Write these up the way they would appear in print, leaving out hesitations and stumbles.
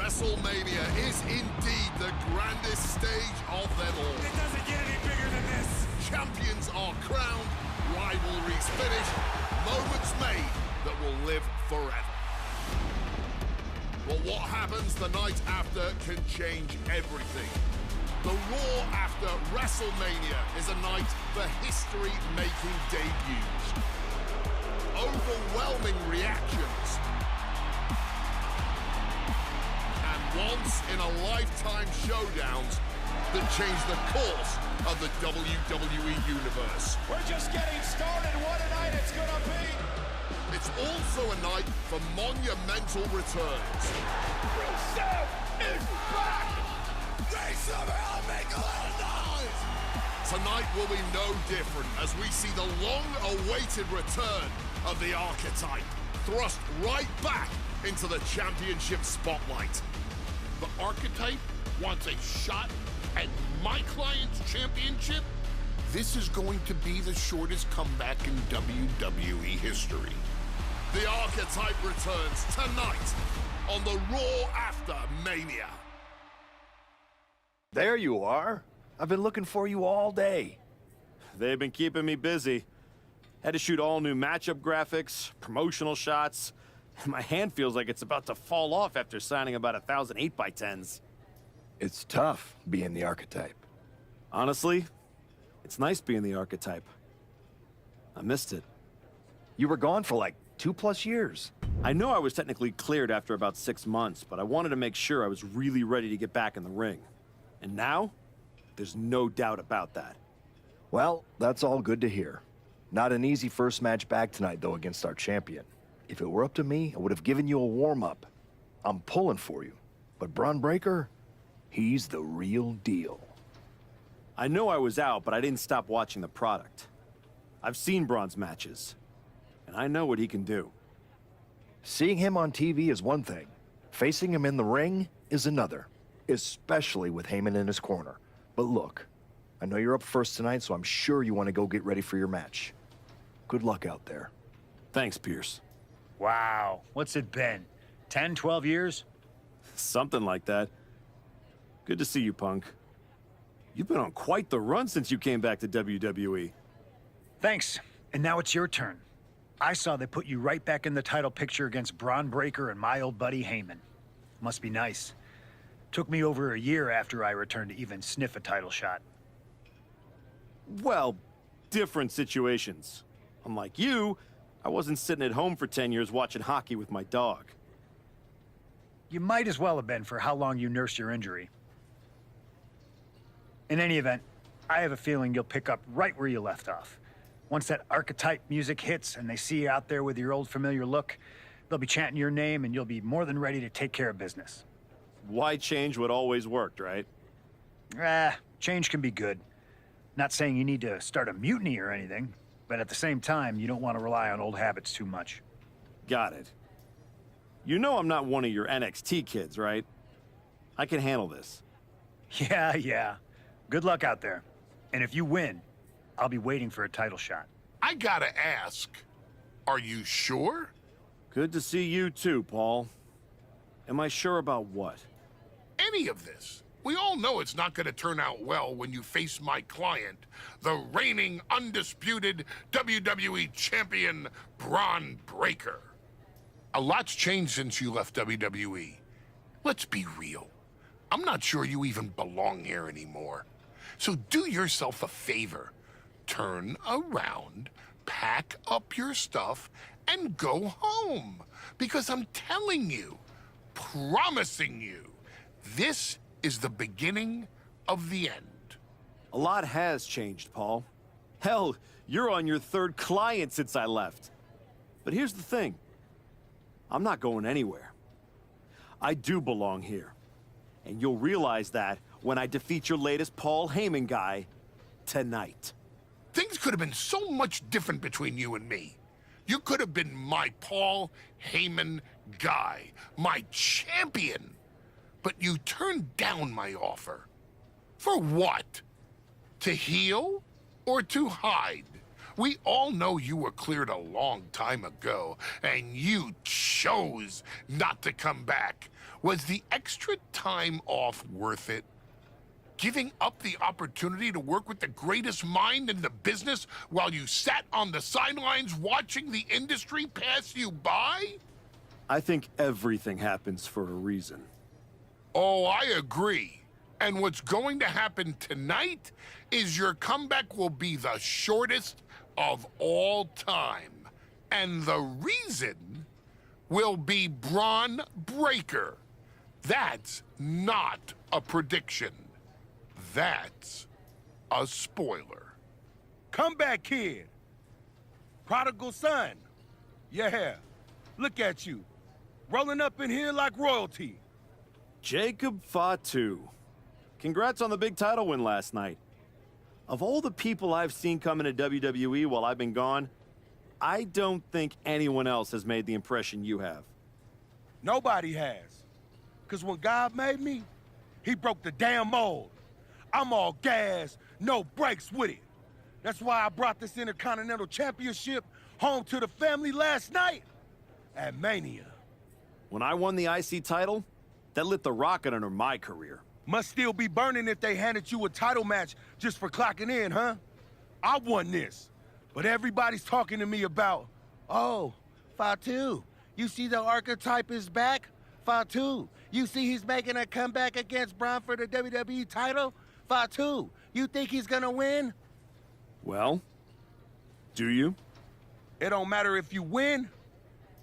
WrestleMania is indeed the grandest stage of them all. It doesn't get any bigger than this. Champions are crowned, rivalries finished, moments made that will live forever. But what happens the night after can change everything. The Raw after WrestleMania is a night for history-making debuts. Overwhelming reactions. And once-in-a-lifetime showdowns that change the course of the WWE Universe. We're just getting started. What a night it's gonna be. It's also a night for monumental returns. Rusev is back! They somehow make a lot of noise! Tonight will be no different as we see the long-awaited return of the Archetype, thrust right back into the championship spotlight. The Archetype wants a shot at my client's championship? This is going to be the shortest comeback in WWE history. The Archetype returns tonight on the Raw After Mania. There you are. I've been looking for you all day. They've been keeping me busy. Had to shoot all new matchup graphics, promotional shots. My hand feels like it's about to fall off after signing about 1,000 8x10s. It's tough being the Archetype. Honestly, it's nice being the Archetype. I missed it. You were gone for like 2+ years. I know I was technically cleared after about 6 months, but I wanted to make sure I was really ready to get back in the ring. And now, there's no doubt about that. Well, that's all good to hear. Not an easy first match back tonight, though, against our champion. If it were up to me, I would have given you a warm-up. I'm pulling for you. But Braun Breaker, he's the real deal. I know I was out, but I didn't stop watching the product. I've seen Braun's matches, and I know what he can do. Seeing him on TV is one thing. Facing him in the ring is another, especially with Heyman in his corner. But look, I know you're up first tonight, so I'm sure you want to go get ready for your match. Good luck out there. Thanks, Pierce. Wow, what's it been? 10, 12 years? Something like that. Good to see you, Punk. You've been on quite the run since you came back to WWE. Thanks, and now it's your turn. I saw they put you right back in the title picture against Braun Breaker and my old buddy Heyman. Must be nice. Took me over a year after I returned to even sniff a title shot. Well, different situations. Unlike you, I wasn't sitting at home for 10 years watching hockey with my dog. You might as well have been for how long you nursed your injury. In any event, I have a feeling you'll pick up right where you left off. Once that Archetype music hits and they see you out there with your old familiar look, they'll be chanting your name and you'll be more than ready to take care of business. Why change what always worked, right? Change can be good. Not saying you need to start a mutiny or anything, but at the same time, you don't want to rely on old habits too much. Got it. You know I'm not one of your NXT kids, right? I can handle this. Yeah. Good luck out there. And if you win, I'll be waiting for a title shot. I gotta ask, are you sure? Good to see you too, Paul. Am I sure about what? Any of this. We all know it's not gonna turn out well when you face my client, the reigning, undisputed WWE Champion, Braun Breaker. A lot's changed since you left WWE. Let's be real. I'm not sure you even belong here anymore. So do yourself a favor. Turn around, pack up your stuff, and go home. Because I'm telling you, promising you, this is the beginning of the end. A lot has changed, Paul. Hell, you're on your 3rd client since I left. But here's the thing. I'm not going anywhere. I do belong here. And you'll realize that when I defeat your latest Paul Heyman guy tonight. Things could have been so much different between you and me. You could have been my Paul Heyman guy, my champion. But you turned down my offer. For what? To heal or to hide? We all know you were cleared a long time ago, and you chose not to come back. Was the extra time off worth it? Giving up the opportunity to work with the greatest mind in the business while you sat on the sidelines watching the industry pass you by? I think everything happens for a reason. Oh, I agree. And what's going to happen tonight is your comeback will be the shortest of all time. And the reason will be Braun Breaker. That's not a prediction. That's a spoiler. Comeback kid. Prodigal son. Yeah, look at you. Rolling up in here like royalty. Jacob Fatu. Congrats on the big title win last night. Of all the people I've seen come into WWE while I've been gone, I don't think anyone else has made the impression you have. Nobody has. Because when God made me, he broke the damn mold. I'm all gas, no brakes with it. That's why I brought this Intercontinental Championship home to the family last night at Mania. When I won the IC title, that lit the rocket under my career. Must still be burning if they handed you a title match just for clocking in, huh? I won this, but everybody's talking to me about, oh, Fatu, you see the archetype is back? Fatu, you see he's making a comeback against Braun for the WWE title? Fatu, you think he's gonna win? Well, do you? It don't matter if you win,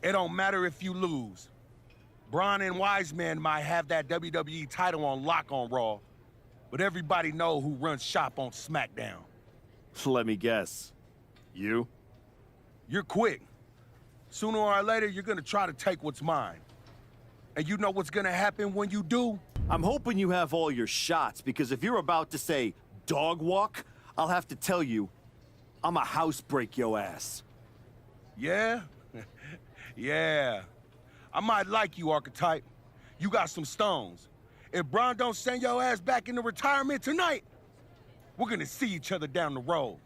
it don't matter if you lose. Braun and Wiseman might have that WWE title on lock on Raw, but everybody know who runs shop on SmackDown. Let me guess. You? You're quick. Sooner or later, you're gonna try to take what's mine. And you know what's gonna happen when you do? I'm hoping you have all your shots, because if you're about to say dog walk, I'll have to tell you, I'm a house break yo ass. Yeah? Yeah. I might like you, Archetype. You got some stones. If Braun don't send your ass back into retirement tonight, we're gonna see each other down the road.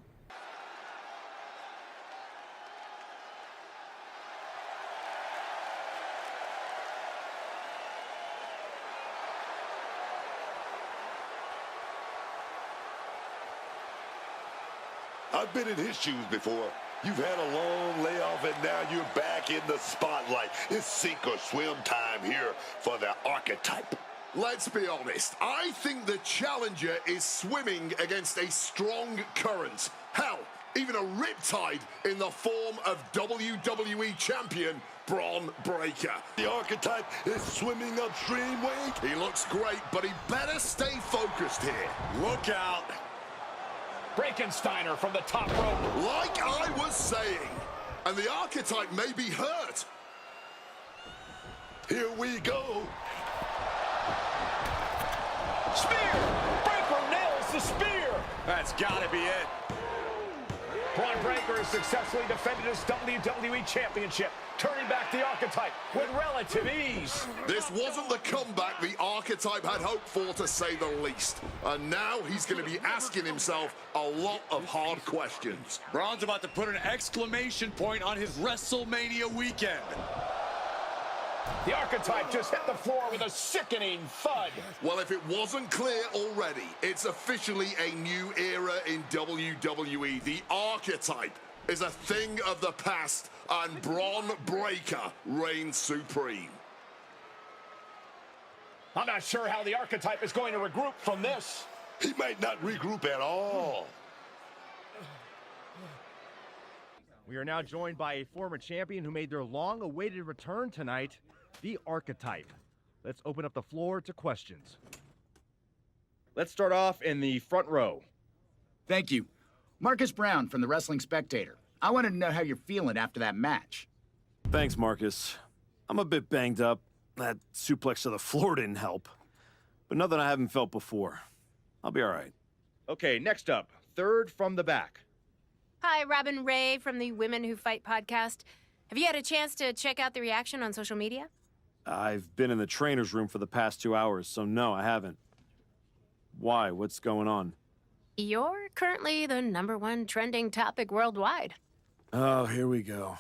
I've been in his shoes before. You've had a long layoff, and now you're back in the spotlight. It's sink or swim time here for the Archetype. Let's be honest, I think the challenger is swimming against a strong current. Hell, even a riptide in the form of WWE Champion Braun Breaker. The Archetype is swimming upstream, Wade. He looks great, but he better stay focused here. Look out. Frankensteiner from the top rope. Like I was saying, and the Archetype may be hurt. Here we go. Spear! Breaker nails the spear! That's gotta be it. Braun Breaker has successfully defended his WWE Championship, turning back the Archetype with relative ease. This wasn't the comeback the Archetype had hoped for, to say the least. And now he's going to be asking himself a lot of hard questions. Braun's about to put an exclamation point on his WrestleMania weekend. The Archetype just hit the floor with a sickening thud. Well, if it wasn't clear already, it's officially a new era in WWE. The Archetype is a thing of the past, and Braun Breaker reigns supreme. I'm not sure how the Archetype is going to regroup from this. He might not regroup at all. We are now joined by a former champion who made their long-awaited return tonight, the Archetype. Let's open up the floor to questions. Let's start off in the front row. Thank you. Marcus Brown from the Wrestling Spectator. I wanted to know how you're feeling after that match. Thanks, Marcus. I'm a bit banged up. That suplex to the floor didn't help. But nothing I haven't felt before. I'll be all right. Okay, next up, third from the back. Hi, Robin Ray from the Women Who Fight podcast. Have you had a chance to check out the reaction on social media? I've been in the trainer's room for the past 2 hours, so no, I haven't. Why? What's going on? You're currently the #1 trending topic worldwide. Oh, here we go.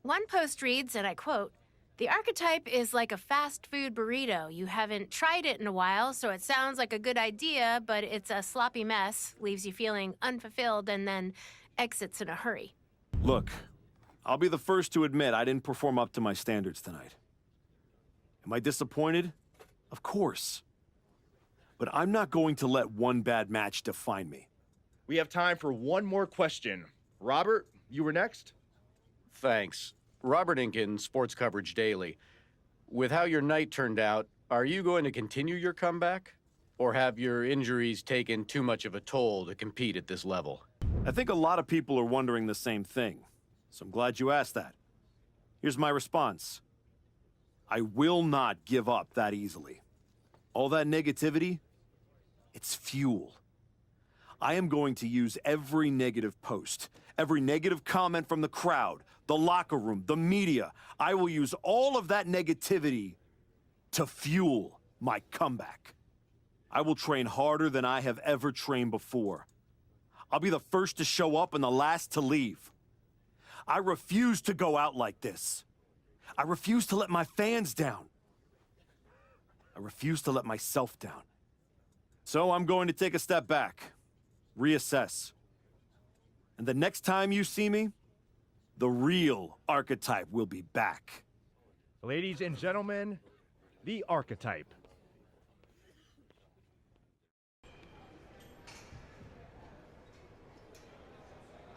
One post reads, and I quote, "The archetype is like a fast food burrito. You haven't tried it in a while, so it sounds like a good idea, but it's a sloppy mess, leaves you feeling unfulfilled, and then exits in a hurry." Look, I'll be the first to admit I didn't perform up to my standards tonight. Am I disappointed? Of course. But I'm not going to let one bad match define me. We have time for one more question. Robert, you were next? Thanks. Robert Inkin, Sports Coverage Daily. With how your night turned out, are you going to continue your comeback? Or have your injuries taken too much of a toll to compete at this level? I think a lot of people are wondering the same thing, so I'm glad you asked that. Here's my response. I will not give up that easily. All that negativity, it's fuel. I am going to use every negative post, every negative comment from the crowd, the locker room, the media. I will use all of that negativity to fuel my comeback. I will train harder than I have ever trained before. I'll be the first to show up and the last to leave. I refuse to go out like this. I refuse to let my fans down. I refuse to let myself down. So I'm going to take a step back, reassess. And the next time you see me, the real archetype will be back. Ladies and gentlemen, the archetype.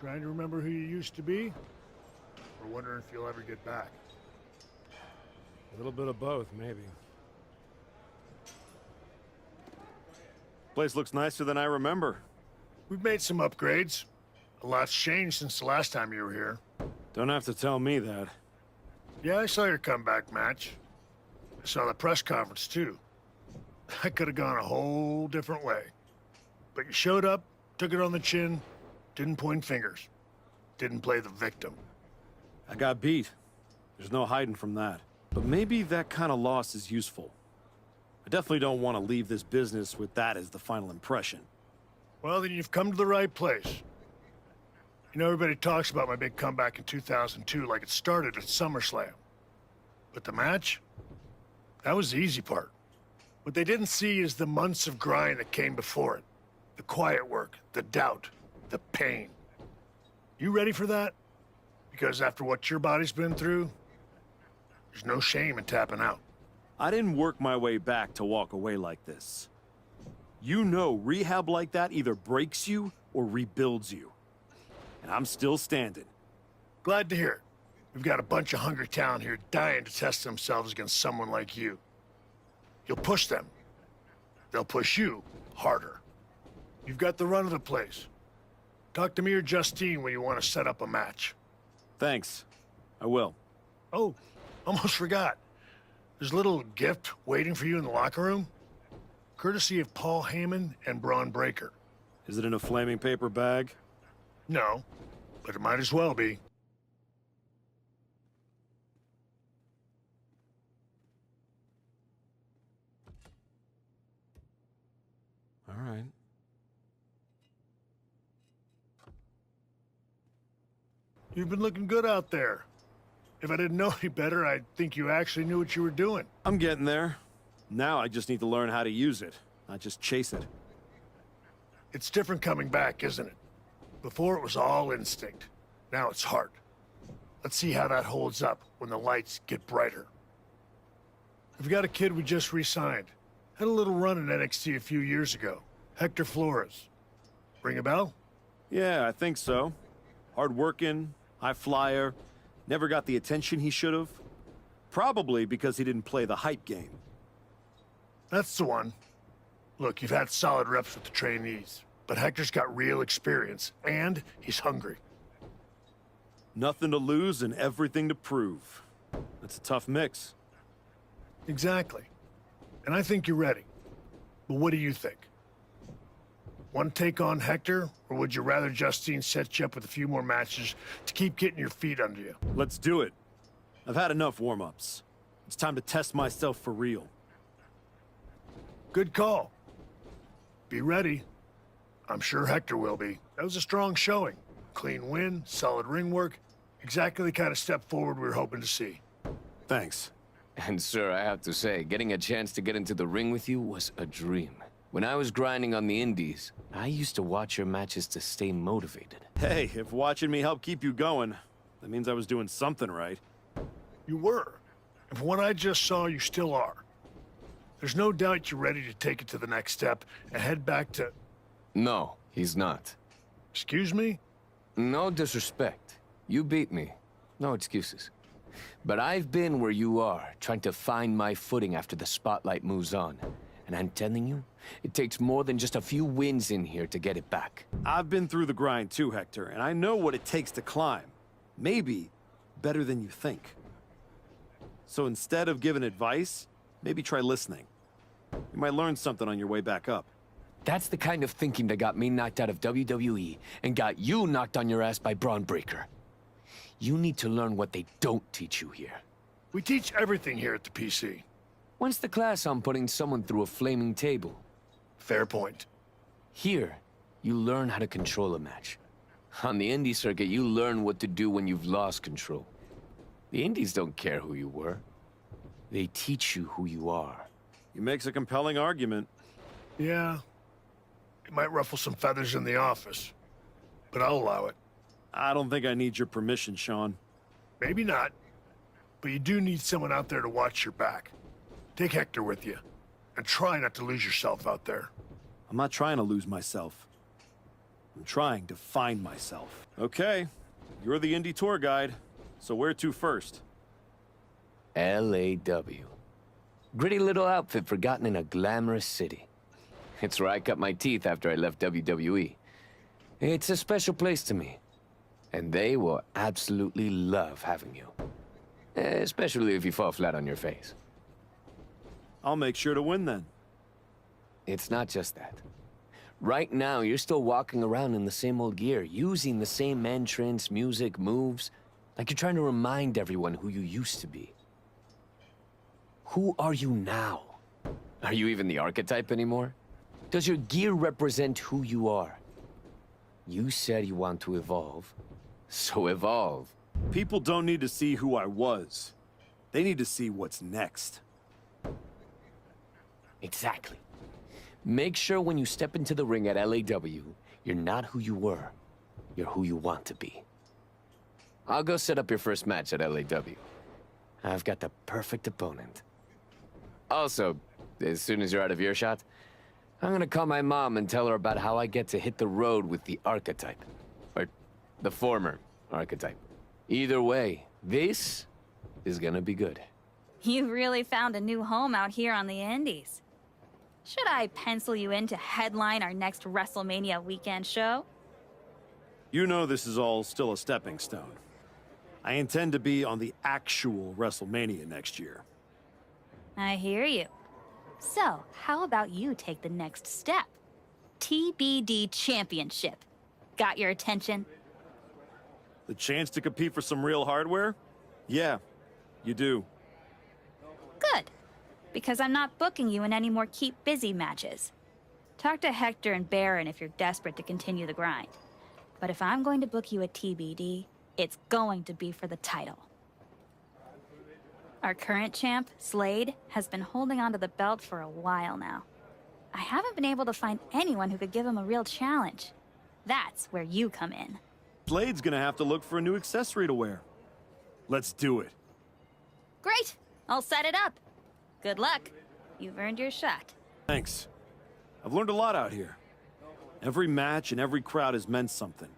Trying to remember who you used to be? Or wondering if you'll ever get back? A little bit of both, maybe. Place looks nicer than I remember. We've made some upgrades. A lot's changed since the last time you were here. Don't have to tell me that. Yeah, I saw your comeback match. I saw the press conference, too. That could have gone a whole different way. But you showed up, took it on the chin, didn't point fingers. Didn't play the victim. I got beat. There's no hiding from that. But maybe that kind of loss is useful. I definitely don't want to leave this business with that as the final impression. Well, then you've come to the right place. You know, everybody talks about my big comeback in 2002 like it started at SummerSlam. But the match? That was the easy part. What they didn't see is the months of grind that came before it. The quiet work, the doubt, the pain. You ready for that? Because after what your body's been through, there's no shame in tapping out. I didn't work my way back to walk away like this. You know, rehab like that either breaks you or rebuilds you. And I'm still standing. Glad to hear it. We've got a bunch of hungry talent here dying to test themselves against someone like you. You'll push them. They'll push you harder. You've got the run of the place. Talk to me or Justine when you want to set up a match. Thanks. I will. Oh, almost forgot. There's a little gift waiting for you in the locker room. Courtesy of Paul Heyman and Braun Breaker. Is it in a flaming paper bag? No, but it might as well be. All right. You've been looking good out there. If I didn't know any better, I'd think you actually knew what you were doing. I'm getting there. Now I just need to learn how to use it, not just chase it. It's different coming back, isn't it? Before it was all instinct. Now it's heart. Let's see how that holds up when the lights get brighter. We've got a kid we just re-signed. Had a little run in NXT a few years ago. Hector Flores. Ring a bell? Yeah, I think so. Hard-working, high flyer, never got the attention he should have. Probably because he didn't play the hype game. That's the one. Look, you've had solid reps with the trainees, but Hector's got real experience, and he's hungry. Nothing to lose and everything to prove. That's a tough mix. Exactly. And I think you're ready. But what do you think? Want to take on Hector, or would you rather Justine set you up with a few more matches to keep getting your feet under you? Let's do it. I've had enough warm-ups. It's time to test myself for real. Good call. Be ready. I'm sure Hector will be. That was a strong showing. Clean win, solid ring work. Exactly the kind of step forward we were hoping to see. Thanks. And sir, I have to say, getting a chance to get into the ring with you was a dream. When I was grinding on the indies, I used to watch your matches to stay motivated. Hey, if watching me helped keep you going, that means I was doing something right. You were. And from what I just saw, you still are. There's no doubt you're ready to take it to the next step and head back to... No, he's not. Excuse me? No disrespect. You beat me. No excuses. But I've been where you are, trying to find my footing after the spotlight moves on. And I'm telling you, it takes more than just a few wins in here to get it back. I've been through the grind too, Hector, and I know what it takes to climb. Maybe better than you think. So instead of giving advice, maybe try listening. You might learn something on your way back up. That's the kind of thinking that got me knocked out of WWE and got you knocked on your ass by Braun Breaker. You need to learn what they don't teach you here. We teach everything here at the PC. When's the class on putting someone through a flaming table? Fair point. Here, you learn how to control a match. On the indie circuit, you learn what to do when you've lost control. The indies don't care who you were. They teach you who you are. He makes a compelling argument. Yeah. It might ruffle some feathers in the office, but I'll allow it. I don't think I need your permission, Sean. Maybe not, but you do need someone out there to watch your back. Take Hector with you, and try not to lose yourself out there. I'm not trying to lose myself. I'm trying to find myself. Okay, you're the indie tour guide, so where to first? LAW. Gritty little outfit forgotten in a glamorous city. It's where I cut my teeth after I left WWE. It's a special place to me. And they will absolutely love having you. Especially if you fall flat on your face. I'll make sure to win then. It's not just that. Right now, you're still walking around in the same old gear, using the same entrance, music, moves, like you're trying to remind everyone who you used to be. Who are you now? Are you even the archetype anymore? Does your gear represent who you are? You said you want to evolve, so evolve. People don't need to see who I was. They need to see what's next. Exactly. Make sure when you step into the ring at LAW, you're not who you were. You're who you want to be. I'll go set up your first match at LAW. I've got the perfect opponent. Also, as soon as you're out of earshot, I'm gonna call my mom and tell her about how I get to hit the road with the archetype. Or the former archetype. Either way, this is gonna be good. You really found a new home out here on the Indies. Should I pencil you in to headline our next WrestleMania weekend show? You know this is all still a stepping stone. I intend to be on the actual WrestleMania next year. I hear you. So, how about you take the next step? TBD Championship. Got your attention? The chance to compete for some real hardware? Yeah, you do. Good. Because I'm not booking you in any more keep busy matches. Talk to Hector and Baron if you're desperate to continue the grind. But if I'm going to book you at TBD, it's going to be for the title. Our current champ, Slade, has been holding onto the belt for a while now. I haven't been able to find anyone who could give him a real challenge. That's where you come in. Slade's gonna have to look for a new accessory to wear. Let's do it. Great! I'll set it up. Good luck. You've earned your shot. Thanks. I've learned a lot out here. Every match and every crowd has meant something.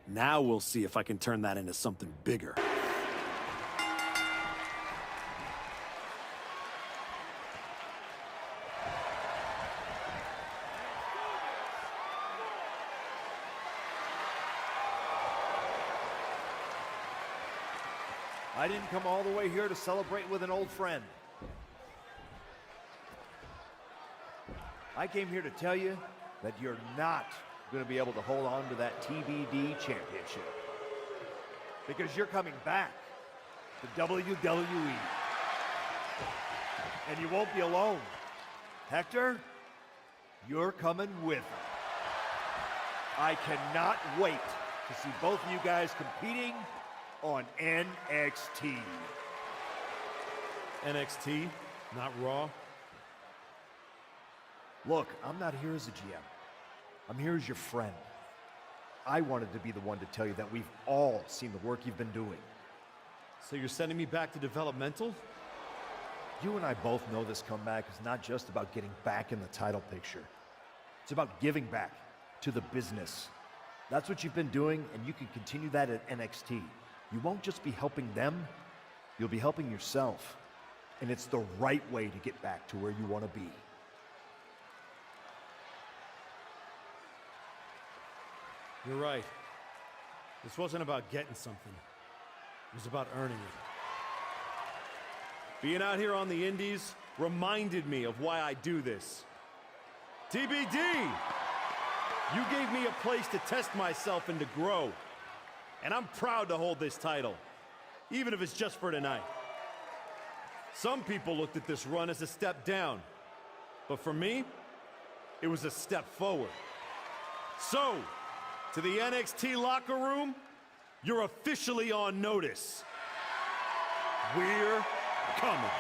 Now we'll see if I can turn that into something bigger. I didn't come all the way here to celebrate with an old friend. I came here to tell you that you're not going to be able to hold on to that TBD championship. Because you're coming back to WWE. And you won't be alone. Hector, you're coming with me. I cannot wait to see both of you guys competing on NXT. NXT, not Raw? Look, I'm not here as a GM. I'm here as your friend. I wanted to be the one to tell you that we've all seen the work you've been doing. So you're sending me back to developmental? You and I both know this comeback is not just about getting back in the title picture. It's about giving back to the business. That's what you've been doing, and you can continue that at NXT. You won't just be helping them, you'll be helping yourself. And it's the right way to get back to where you want to be. You're right. This wasn't about getting something. It was about earning it. Being out here on the Indies reminded me of why I do this. TBD! You gave me a place to test myself and to grow. And I'm proud to hold this title, even if it's just for tonight. Some people looked at this run as a step down, but for me, it was a step forward. So, to the NXT locker room, you're officially on notice. We're coming.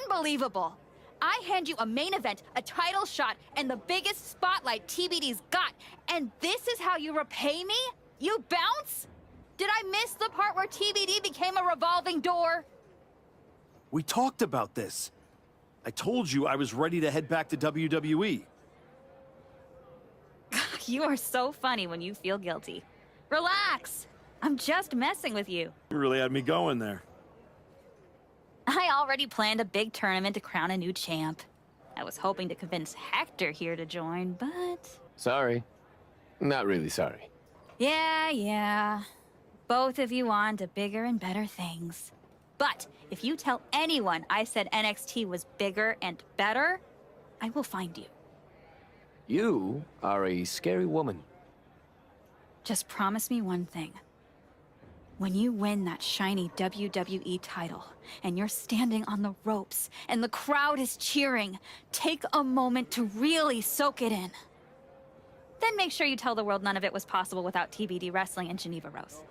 Unbelievable. I hand you a main event, a title shot, and the biggest spotlight TBD's got, and this is how you repay me? You bounce? Did I miss the part where TBD became a revolving door? We talked about this. I told you I was ready to head back to WWE. You are so funny when you feel guilty. Relax. I'm just messing with you. You really had me going there. I already planned a big tournament to crown a new champ. I was hoping to convince Hector here to join, but... Sorry. Not really sorry. Yeah. Both of you want to bigger and better things. But if you tell anyone I said NXT was bigger and better, I will find you. You are a scary woman. Just promise me one thing. When you win that shiny WWE title, and you're standing on the ropes, and the crowd is cheering, take a moment to really soak it in. Then make sure you tell the world none of it was possible without TBD wrestling in Geneva Rose.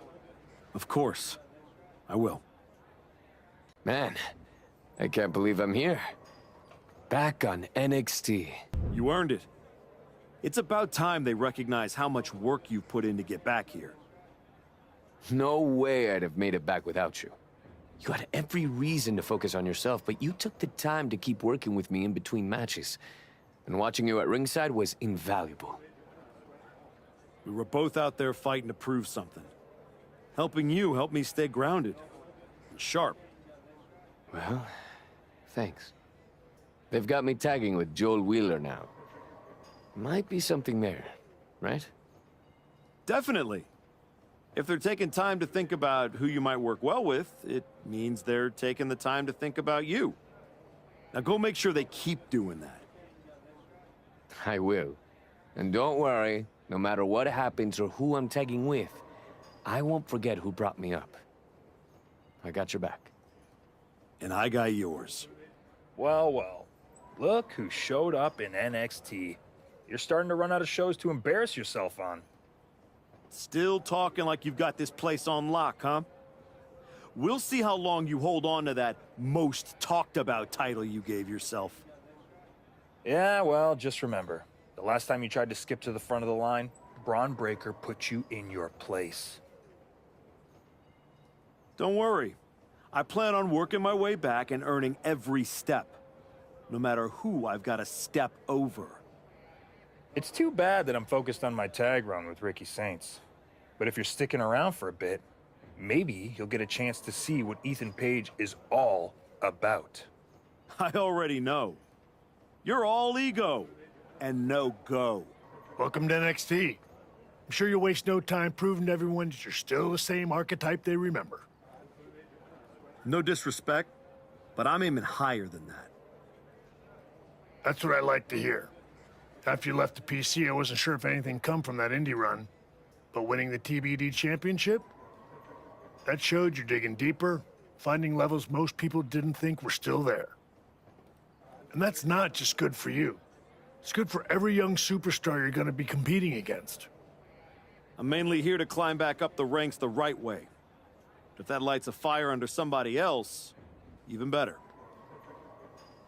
Of course. I will. Man, I can't believe I'm here. Back on NXT. You earned it. It's about time they recognize how much work you've put in to get back here. No way I'd have made it back without you. You had every reason to focus on yourself, but you took the time to keep working with me in between matches. And watching you at ringside was invaluable. We were both out there fighting to prove something. Helping you helped me stay grounded and sharp. Well, thanks. They've got me tagging with Joel Wheeler now. Might be something there, right? Definitely. If they're taking time to think about who you might work well with, it means they're taking the time to think about you. Now go make sure they keep doing that. I will. And don't worry, no matter what happens or who I'm tagging with, I won't forget who brought me up. I got your back. And I got yours. Well. Look who showed up in NXT. You're starting to run out of shows to embarrass yourself on. Still talking like you've got this place on lock, huh? We'll see how long you hold on to that most talked about title you gave yourself. Yeah, well, just remember, the last time you tried to skip to the front of the line, Braun Breaker put you in your place. Don't worry. I plan on working my way back and earning every step, no matter who I've got to step over. It's too bad that I'm focused on my tag run with Ricky Saints. But if you're sticking around for a bit, maybe you'll get a chance to see what Ethan Page is all about. I already know. You're all ego and no go. Welcome to NXT. I'm sure you'll waste no time proving to everyone that you're still the same archetype they remember. No disrespect, but I'm aiming higher than that. That's what I like to hear. After you left the PC, I wasn't sure if anything come from that indie run. But winning the TBD championship? That showed you're digging deeper, finding levels most people didn't think were still there. And that's not just good for you. It's good for every young superstar you're going to be competing against. I'm mainly here to climb back up the ranks the right way. But if that lights a fire under somebody else, even better.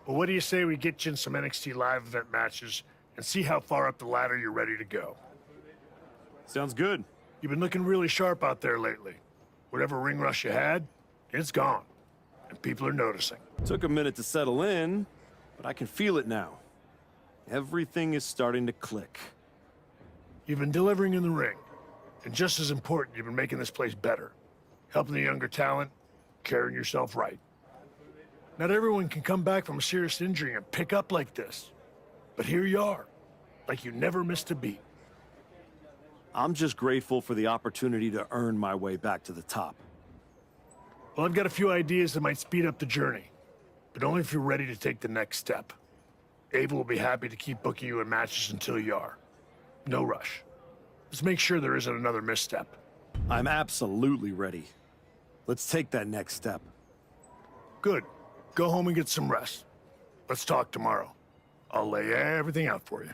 Well, what do you say we get you in some NXT live event matches and see how far up the ladder you're ready to go? Sounds good. You've been looking really sharp out there lately. Whatever ring rush you had, it's gone. And people are noticing. Took a minute to settle in, but I can feel it now. Everything is starting to click. You've been delivering in the ring. And just as important, you've been making this place better. Helping the younger talent, carrying yourself right. Not everyone can come back from a serious injury and pick up like this. But here you are, like you never missed a beat. I'm just grateful for the opportunity to earn my way back to the top. Well, I've got a few ideas that might speed up the journey, but only if you're ready to take the next step. Ava will be happy to keep booking you in matches until you are. No rush. Just make sure there isn't another misstep. I'm absolutely ready. Let's take that next step. Good. Go home and get some rest. Let's talk tomorrow. I'll lay everything out for you.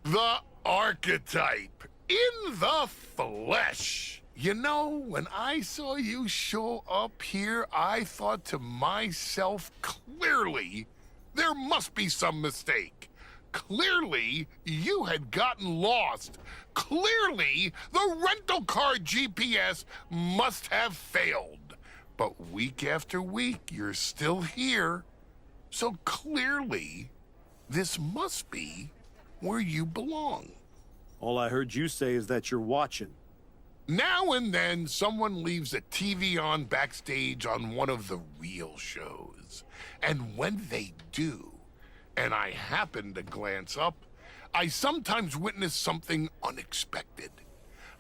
The Archetype in the flesh. You know, when I saw you show up here, I thought to myself, clearly, there must be some mistake. Clearly, you had gotten lost. Clearly, the rental car GPS must have failed. But week after week, you're still here. So clearly, this must be where you belong. All I heard you say is that you're watching. Now and then, someone leaves a TV on backstage on one of the real shows. And when they do, and I happen to glance up, I sometimes witness something unexpected.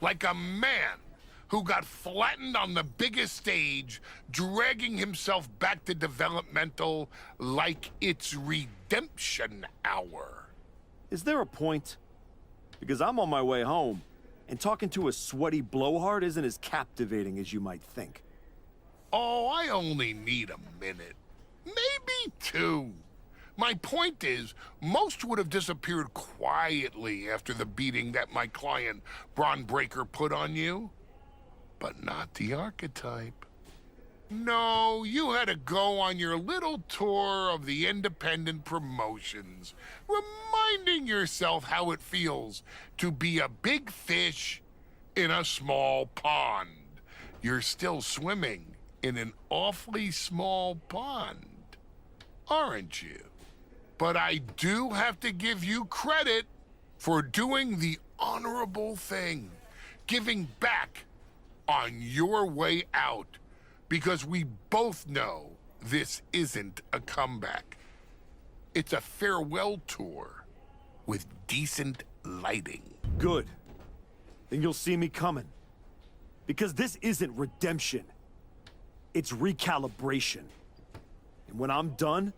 Like a man who got flattened on the biggest stage, dragging himself back to developmental like it's redemption hour. Is there a point? Because I'm on my way home, and talking to a sweaty blowhard isn't as captivating as you might think. Oh, I only need a minute. Maybe two. My point is, most would have disappeared quietly after the beating that my client, Braun Breaker, put on you. But not the Archetype. No, you had to go on your little tour of the independent promotions, reminding yourself how it feels to be a big fish in a small pond. You're still swimming in an awfully small pond, aren't you? But I do have to give you credit for doing the honorable thing, giving back on your way out, because we both know this isn't a comeback. It's a farewell tour with decent lighting. Good. Then you'll see me coming. Because this isn't redemption. It's recalibration. And when I'm done,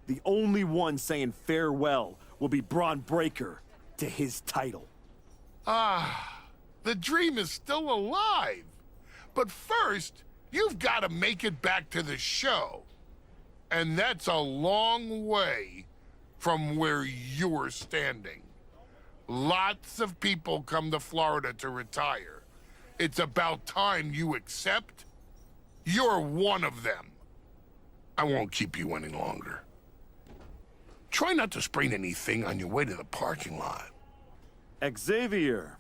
the only one saying farewell will be Braun Breaker to his title. Ah, the dream is still alive. But first, you've got to make it back to the show. And that's a long way from where you're standing. Lots of people come to Florida to retire. It's about time you accept you're one of them. I won't keep you any longer. Try not to sprain anything on your way to the parking lot. Xavier,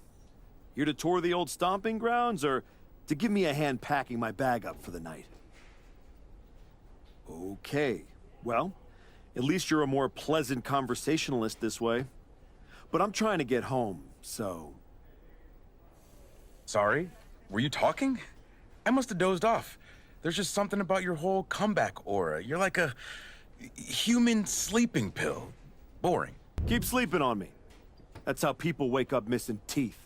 here to tour the old stomping grounds or to give me a hand packing my bag up for the night? Okay, well, at least you're a more pleasant conversationalist this way. But I'm trying to get home, so... Sorry? Were you talking? I must have dozed off. There's just something about your whole comeback aura. You're like a human sleeping pill. Boring. Keep sleeping on me. That's how people wake up missing teeth.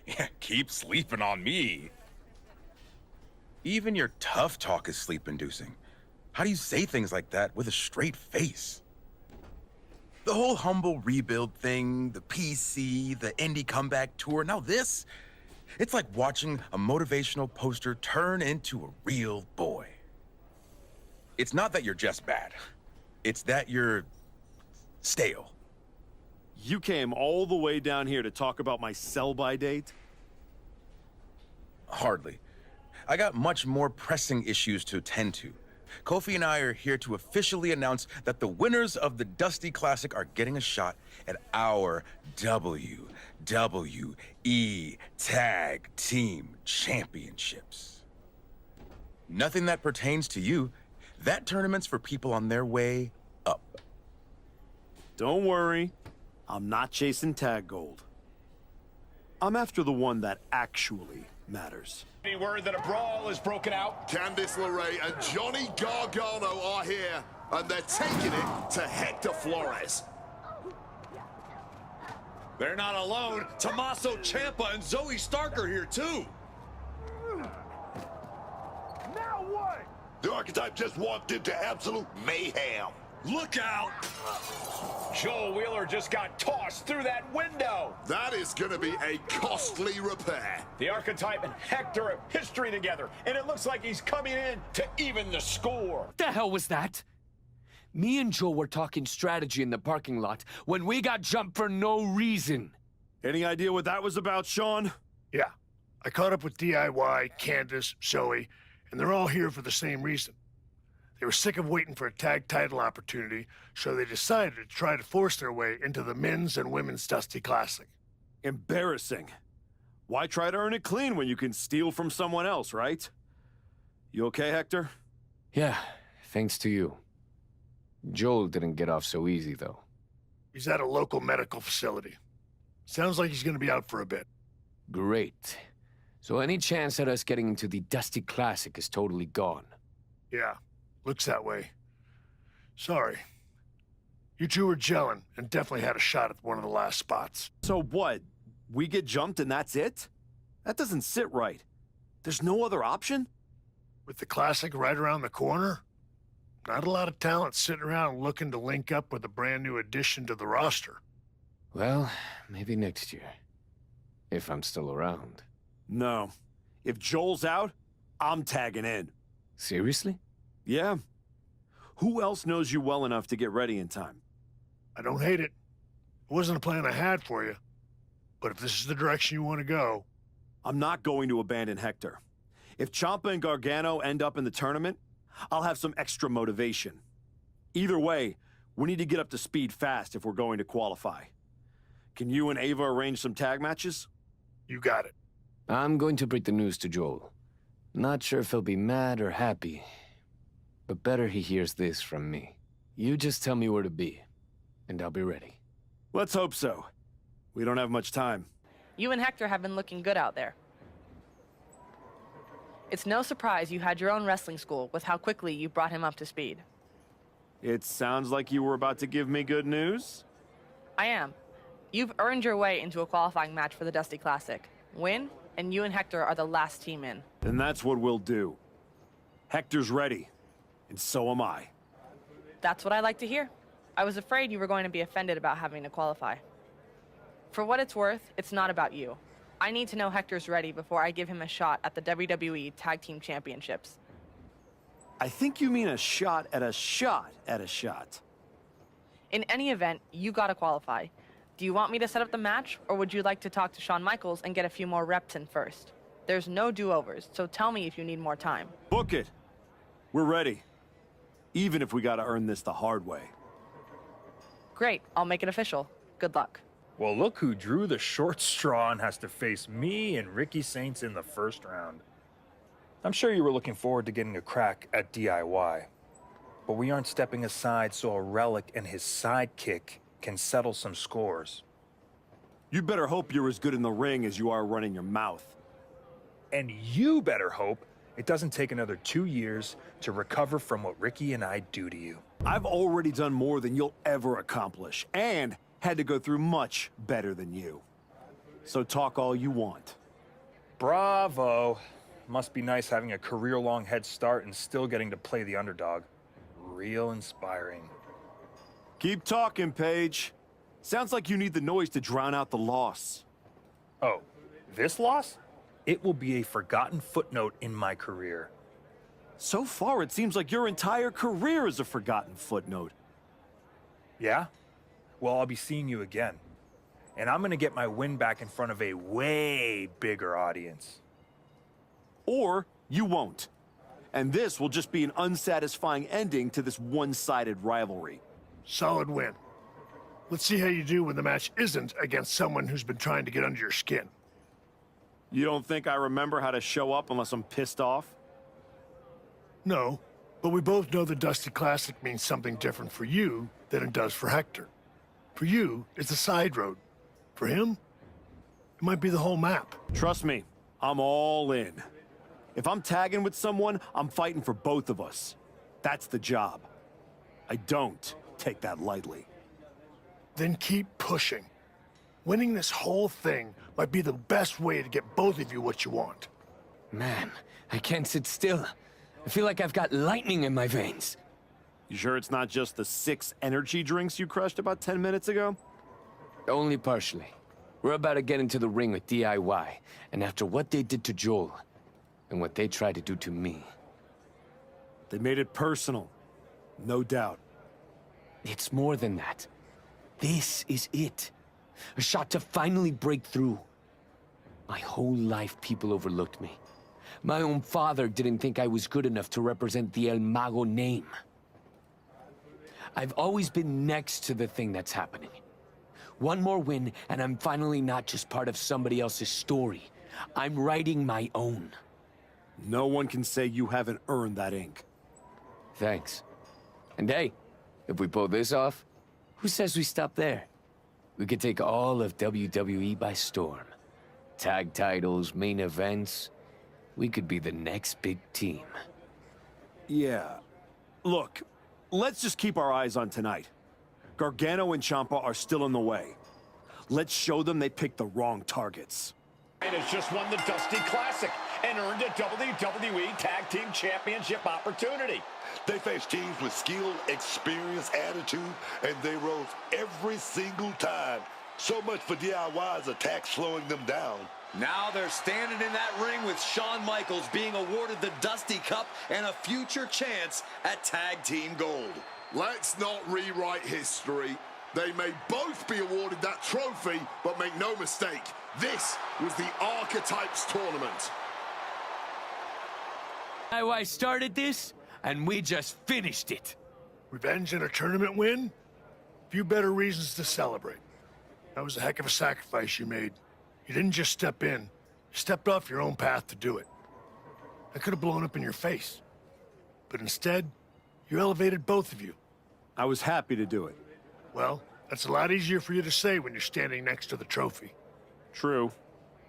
Yeah, keep sleeping on me. Even your tough talk is sleep-inducing. How do you say things like that with a straight face? The whole humble rebuild thing, the PC, the indie comeback tour, now this? It's like watching a motivational poster turn into a real boy. It's not that you're just bad. It's that you're stale. You came all the way down here to talk about my sell-by date? Hardly. I got much more pressing issues to attend to. Kofi and I are here to officially announce that the winners of the Dusty Classic are getting a shot at our WWE Tag Team Championships. Nothing that pertains to you. That tournament's for people on their way up. Don't worry. I'm not chasing tag gold. I'm after the one that actually matters. Any word that a brawl is broken out? Candice LeRae and Johnny Gargano are here, and they're taking it to Hector Flores. They're not alone. Tommaso Ciampa and Zoe Stark are here too. Now what? The Archetype just walked into absolute mayhem. Look out! Joel Wheeler just got tossed through that window. That is going to be a costly repair. The Archetype and Hector have history together, and it looks like he's coming in to even the score. The hell was that? Me and Joe were talking strategy in the parking lot when we got jumped for no reason. Any idea what that was about, Sean? Yeah. I caught up with DIY, Candace, Zoe, and they're all here for the same reason. They were sick of waiting for a tag title opportunity, so they decided to try to force their way into the men's and women's Dusty Classic. Embarrassing. Why try to earn it clean when you can steal from someone else, right? You okay, Hector? Yeah, thanks to you. Joel didn't get off so easy, though. He's at a local medical facility. Sounds like he's gonna be out for a bit. Great. So any chance at us getting into the Dusty Classic is totally gone. Yeah, looks that way. Sorry. You two were gelling and definitely had a shot at one of the last spots. So what? We get jumped and that's it? That doesn't sit right. There's no other option? With the Classic right around the corner, not a lot of talent sitting around looking to link up with a brand new addition to the roster. Well, maybe next year. If I'm still around. No. If Joel's out, I'm tagging in. Seriously? Yeah. Who else knows you well enough to get ready in time? I don't hate it. It wasn't a plan I had for you. But if this is the direction you want to go... I'm not going to abandon Hector. If Ciampa and Gargano end up in the tournament, I'll have some extra motivation. Either way, we need to get up to speed fast if we're going to qualify. Can you and Ava arrange some tag matches? You got it. I'm going to break the news to Joel. Not sure if he'll be mad or happy, but better he hears this from me. You just tell me where to be, and I'll be ready. Let's hope so. We don't have much time. You and Hector have been looking good out there. It's no surprise you had your own wrestling school with how quickly you brought him up to speed. It sounds like you were about to give me good news. I am. You've earned your way into a qualifying match for the Dusty Classic. Win, and you and Hector are the last team in. Then that's what we'll do. Hector's ready, and so am I. That's what I like to hear. I was afraid you were going to be offended about having to qualify. For what it's worth, it's not about you. I need to know Hector's ready before I give him a shot at the WWE Tag Team Championships. I think you mean a shot at a shot at a shot. In any event, you gotta qualify. Do you want me to set up the match, or would you like to talk to Shawn Michaels and get a few more reps in first? There's no do-overs, so tell me if you need more time. Book it. We're ready. Even if we gotta earn this the hard way. Great, I'll make it official. Good luck. Well, look who drew the short straw and has to face me and Ricky Saints in the first round. I'm sure you were looking forward to getting a crack at DIY, but we aren't stepping aside so a Relic and his sidekick can settle some scores. You better hope you're as good in the ring as you are running your mouth. And you better hope it doesn't take another 2 years to recover from what Ricky and I do to you. I've already done more than you'll ever accomplish, and had to go through much better than you. So talk all you want. Bravo. Must be nice having a career-long head start and still getting to play the underdog. Real inspiring. Keep talking, Paige. Sounds like you need the noise to drown out the loss. Oh, this loss? It will be a forgotten footnote in my career. So far, it seems like your entire career is a forgotten footnote. Yeah? Well, I'll be seeing you again. And I'm gonna get my win back in front of a way bigger audience. Or you won't. And this will just be an unsatisfying ending to this one-sided rivalry. Solid win. Let's see how you do when the match isn't against someone who's been trying to get under your skin. You don't think I remember how to show up unless I'm pissed off? No, but we both know the Dusty Classic means something different for you than it does for Hector. For you, it's a side road. For him, it might be the whole map. Trust me, I'm all in. If I'm tagging with someone, I'm fighting for both of us. That's the job. I don't take that lightly. Then keep pushing. Winning this whole thing might be the best way to get both of you what you want. Man, I can't sit still. I feel like I've got lightning in my veins. You sure it's not just the 6 energy drinks you crushed about 10 minutes ago? Only partially. We're about to get into the ring with DIY, and after what they did to Joel, and what they tried to do to me. They made it personal. No doubt. It's more than that. This is it. A shot to finally break through. My whole life, people overlooked me. My own father didn't think I was good enough to represent the El Mago name. I've always been next to the thing that's happening. One more win, and I'm finally not just part of somebody else's story. I'm writing my own. No one can say you haven't earned that ink. Thanks. And hey, if we pull this off, who says we stop there? We could take all of WWE by storm. Tag titles, main events. We could be the next big team. Yeah. Look, let's just keep our eyes on tonight. Gargano and Ciampa are still in the way. Let's show them they picked the wrong targets. And has just won the Dusty Classic and earned a WWE Tag Team Championship opportunity. They faced teams with skill, experience, attitude, and they rose every single time. So much for DIY's attacks slowing them down. Now they're standing in that ring with Shawn Michaels being awarded the Dusty Cup and a future chance at Tag Team Gold. Let's not rewrite history. They may both be awarded that trophy, but make no mistake, this was the Archetypes tournament. I started this, and we just finished it. Revenge and a tournament win? Few better reasons to celebrate. That was a heck of a sacrifice you made. You didn't just step in, you stepped off your own path to do it. I could have blown up in your face. But instead, you elevated both of you. I was happy to do it. Well, that's a lot easier for you to say when you're standing next to the trophy. True.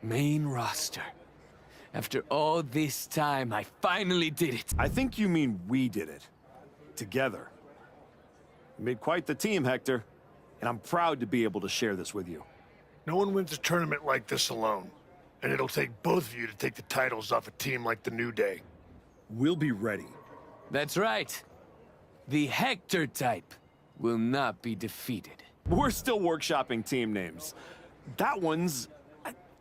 Main roster. After all this time, I finally did it. I think you mean we did it. Together. You made quite the team, Hector. And I'm proud to be able to share this with you. No one wins a tournament like this alone. And it'll take both of you to take the titles off a team like the New Day. We'll be ready. That's right. The Hector type will not be defeated. We're still workshopping team names. That one's...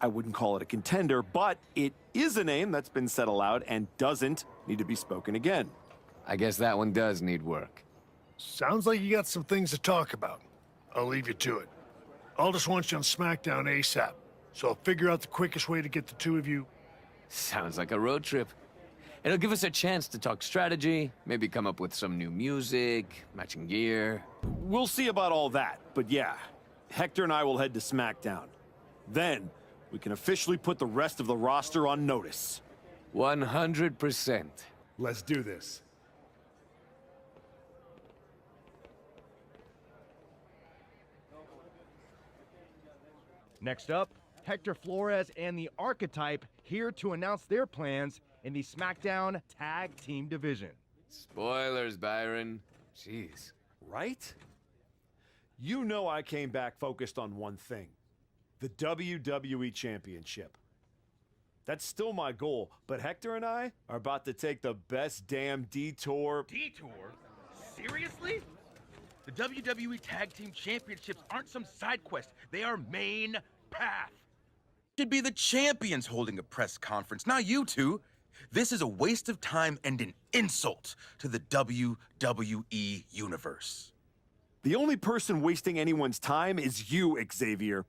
I wouldn't call it a contender, but it is a name that's been said aloud and doesn't need to be spoken again. I guess that one does need work. Sounds like you got some things to talk about. I'll leave you to it. Aldous wants you on SmackDown ASAP, so I'll figure out the quickest way to get the two of you... Sounds like a road trip. It'll give us a chance to talk strategy, maybe come up with some new music, matching gear. We'll see about all that, but yeah, Hector and I will head to SmackDown. Then, we can officially put the rest of the roster on notice. 100%. Let's do this. Next up, Hector Flores and the Archetype here to announce their plans in the SmackDown Tag Team Division. Spoilers, Byron. Jeez. Right? You know I came back focused on one thing. The WWE Championship. That's still my goal, but Hector and I are about to take the best damn detour... Detour? Seriously? The WWE Tag Team Championships aren't some side quest. They are main path. Should be the champions holding a press conference, not you two. This is a waste of time and an insult to the WWE Universe. The only person wasting anyone's time is you, Xavier.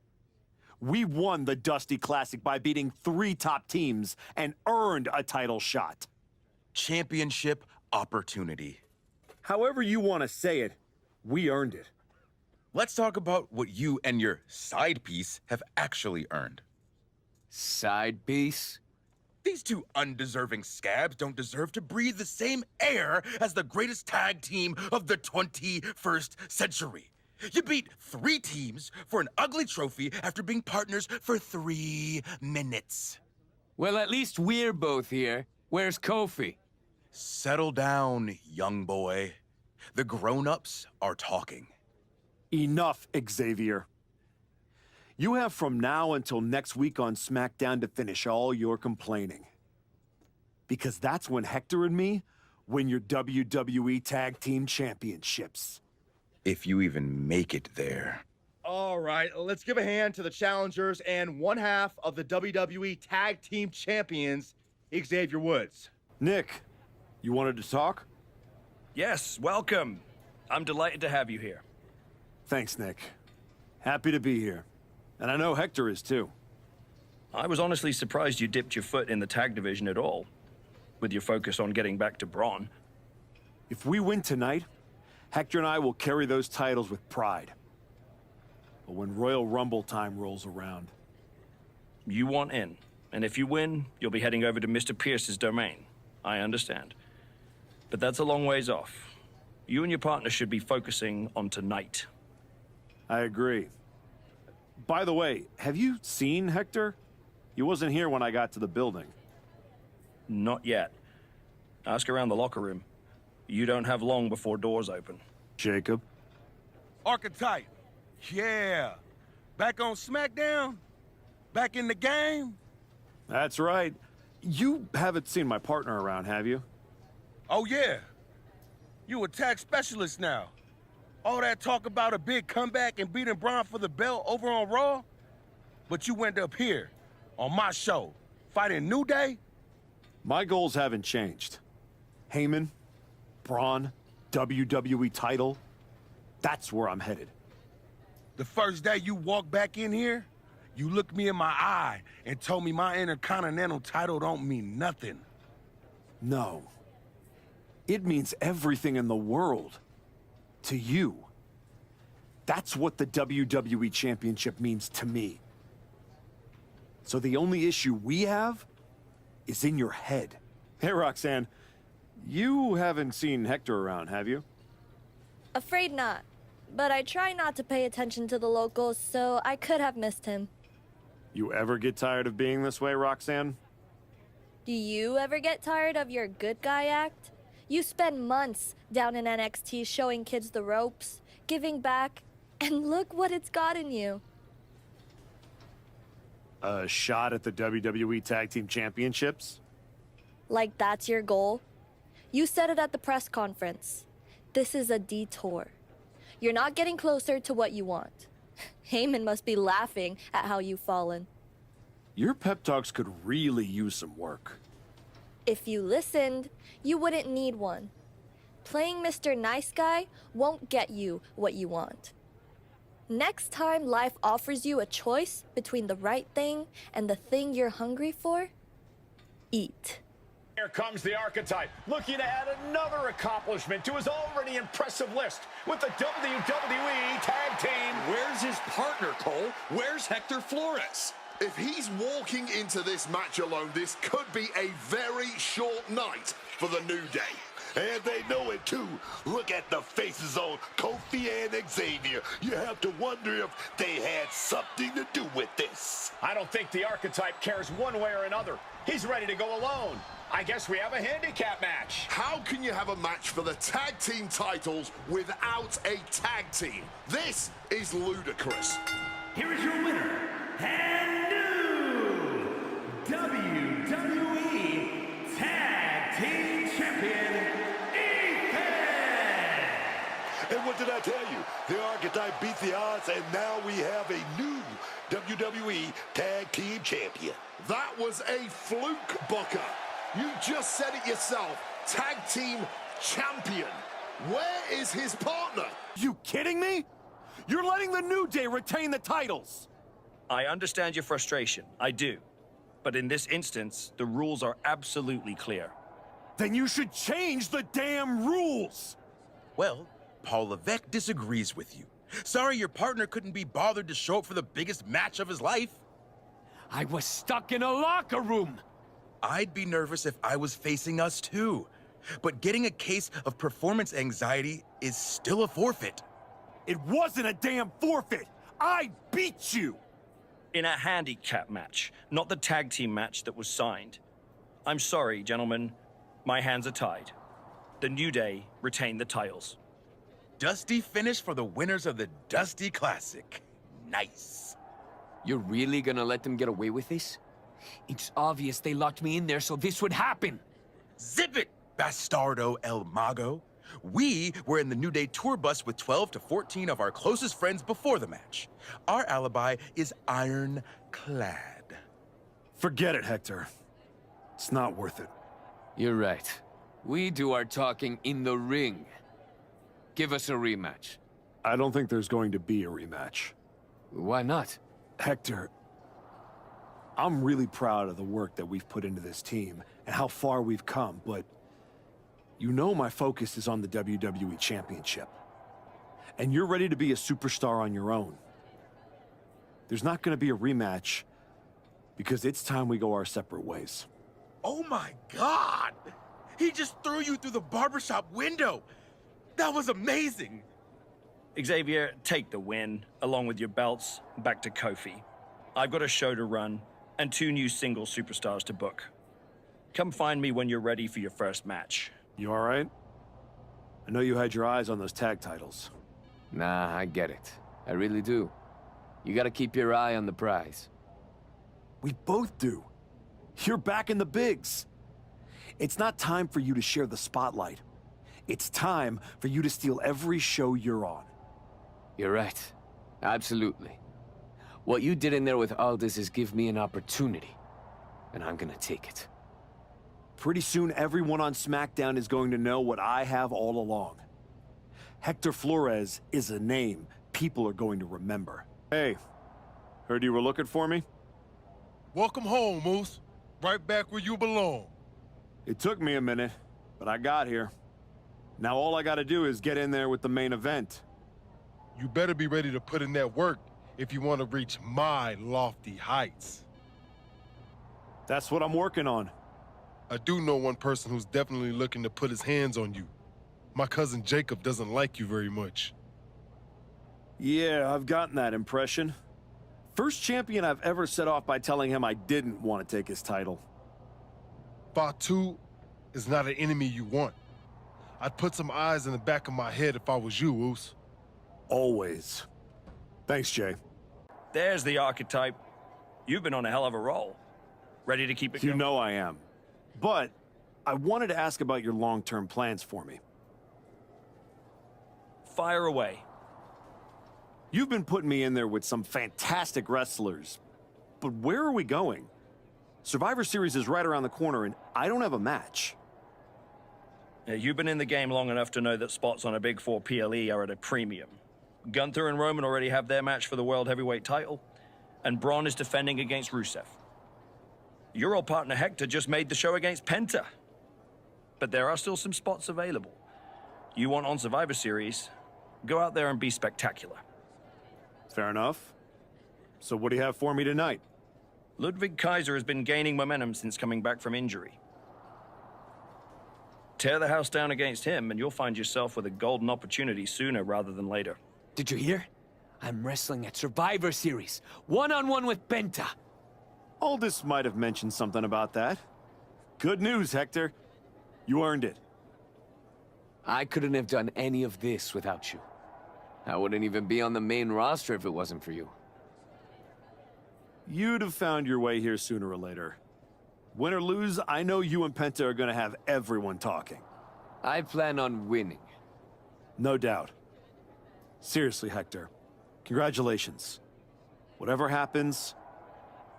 We won the Dusty Classic by beating 3 top teams and earned a title shot. Championship opportunity. However you want to say it, we earned it. Let's talk about what you and your side piece have actually earned. Side piece? These two undeserving scabs don't deserve to breathe the same air as the greatest tag team of the 21st century. You beat 3 teams for an ugly trophy after being partners for 3 minutes. Well, at least we're both here. Where's Kofi? Settle down, young boy. The grown-ups are talking. Enough, Xavier. You have from now until next week on SmackDown to finish all your complaining. Because that's when Hector and me win your WWE Tag Team Championships. If you even make it there. All right, let's give a hand to the challengers and one half of the WWE Tag Team Champions, Xavier Woods. Nick, you wanted to talk? Yes, welcome. I'm delighted to have you here. Thanks, Nick. Happy to be here. And I know Hector is too. I was honestly surprised you dipped your foot in the tag division at all, with your focus on getting back to Braun. If we win tonight, Hector and I will carry those titles with pride. But when Royal Rumble time rolls around... You want in, and if you win, you'll be heading over to Mr. Pierce's domain. I understand. But that's a long ways off. You and your partner should be focusing on tonight. I agree. By the way, have you seen Hector? He wasn't here when I got to the building. Not yet. Ask around the locker room. You don't have long before doors open. Jacob? Archetype. Yeah. Back on SmackDown? Back in the game? That's right. You haven't seen my partner around, have you? Oh, yeah. You a tag specialist now. All that talk about a big comeback and beating Braun for the belt over on Raw? But you went up here, on my show, fighting New Day? My goals haven't changed. Heyman, Braun, WWE title. That's where I'm headed. The first day you walked back in here, you looked me in my eye and told me my Intercontinental title don't mean nothing. No. It means everything in the world. To you. That's what the WWE Championship means to me. So the only issue we have is in your head. Hey, Roxanne, you haven't seen Hector around, have you? Afraid not. But I try not to pay attention to the locals, so I could have missed him. You ever get tired of being this way, Roxanne? Do you ever get tired of your good guy act? You spend months down in NXT showing kids the ropes, giving back, and look what it's gotten you. A shot at the WWE Tag Team Championships? Like that's your goal? You said it at the press conference. This is a detour. You're not getting closer to what you want. Heyman must be laughing at how you've fallen. Your pep talks could really use some work. If you listened, you wouldn't need one. Playing Mr. Nice Guy won't get you what you want. Next time life offers you a choice between the right thing and the thing you're hungry for, eat. Here comes the Archetype, looking to add another accomplishment to his already impressive list with the WWE Tag Team. Where's his partner, Cole? Where's Hector Flores? If he's walking into this match alone, this could be a very short night for the New Day. And they know it too. Look at the faces on Kofi and Xavier. You have to wonder if they had something to do with this. I don't think the Archetype cares one way or another. He's ready to go alone. I guess we have a handicap match. How can you have a match for the tag team titles without a tag team? This is ludicrous. Here is your winner, and new WWE Tag Team Champion, Ethan! And what did I tell you? The Archetype beat the odds, and now we have a new WWE Tag Team Champion. That was a fluke, Booker. You just said it yourself. Tag Team Champion. Where is his partner? You kidding me? You're letting the New Day retain the titles. I understand your frustration. I do. But in this instance, the rules are absolutely clear. Then you should change the damn rules! Well, Paul Levesque disagrees with you. Sorry your partner couldn't be bothered to show up for the biggest match of his life. I was stuck in a locker room. I'd be nervous if I was facing us too. But getting a case of performance anxiety is still a forfeit. It wasn't a damn forfeit! I beat you! In a handicap match, not the tag team match that was signed. I'm sorry, gentlemen. My hands are tied. The New Day retain the titles. Dusty finish for the winners of the Dusty Classic. Nice. You're really gonna let them get away with this? It's obvious they locked me in there so this would happen. Zip it, Bastardo El Mago. We were in the New Day tour bus with 12 to 14 of our closest friends before the match. Our alibi is ironclad. Forget it, Hector. It's not worth it. You're right. We do our talking in the ring. Give us a rematch. I don't think there's going to be a rematch. Why not? Hector, I'm really proud of the work that we've put into this team and how far we've come, but you know my focus is on the WWE Championship. And you're ready to be a superstar on your own. There's not going to be a rematch because it's time we go our separate ways. Oh my God! He just threw you through the barbershop window! That was amazing! Xavier, take the win, along with your belts, back to Kofi. I've got a show to run, and 2 new single superstars to book. Come find me when you're ready for your first match. You all right? I know you had your eyes on those tag titles. Nah, I get it. I really do. You gotta keep your eye on the prize. We both do. You're back in the bigs. It's not time for you to share the spotlight. It's time for you to steal every show you're on. You're right. Absolutely. What you did in there with Aldis is give me an opportunity, and I'm gonna take it. Pretty soon, everyone on SmackDown is going to know what I have all along. Hector Flores is a name people are going to remember. Hey, heard you were looking for me? Welcome home, Moose. Right back where you belong. It took me a minute, but I got here. Now all I gotta do is get in there with the main event. You better be ready to put in that work if you want to reach my lofty heights. That's what I'm working on. I do know one person who's definitely looking to put his hands on you. My cousin Jacob doesn't like you very much. Yeah, I've gotten that impression. First champion I've ever set off by telling him I didn't want to take his title. Fatu is not an enemy you want. I'd put some eyes in the back of my head if I was you, Oos. Always. Thanks, Jay. There's the archetype. You've been on a hell of a roll. Ready to keep it going? You know I am. But I wanted to ask about your long-term plans for me. Fire away. You've been putting me in there with some fantastic wrestlers. But where are we going? Survivor Series is right around the corner, and I don't have a match. You've been in the game long enough to know that spots on a Big 4 PLE are at a premium. Gunther and Roman already have their match for the World Heavyweight title, and Braun is defending against Rusev. Your old partner Hector just made the show against Penta. But there are still some spots available. You want on Survivor Series, go out there and be spectacular. Fair enough. So what do you have for me tonight? Ludwig Kaiser has been gaining momentum since coming back from injury. Tear the house down against him, and you'll find yourself with a golden opportunity sooner rather than later. Did you hear? I'm wrestling at Survivor Series, one-on-one with Penta. Aldis might have mentioned something about that. Good news, Hector. You earned it. I couldn't have done any of this without you. I wouldn't even be on the main roster if it wasn't for you. You'd have found your way here sooner or later. Win or lose, I know you and Penta are gonna have everyone talking. I plan on winning. No doubt. Seriously, Hector. Congratulations. Whatever happens,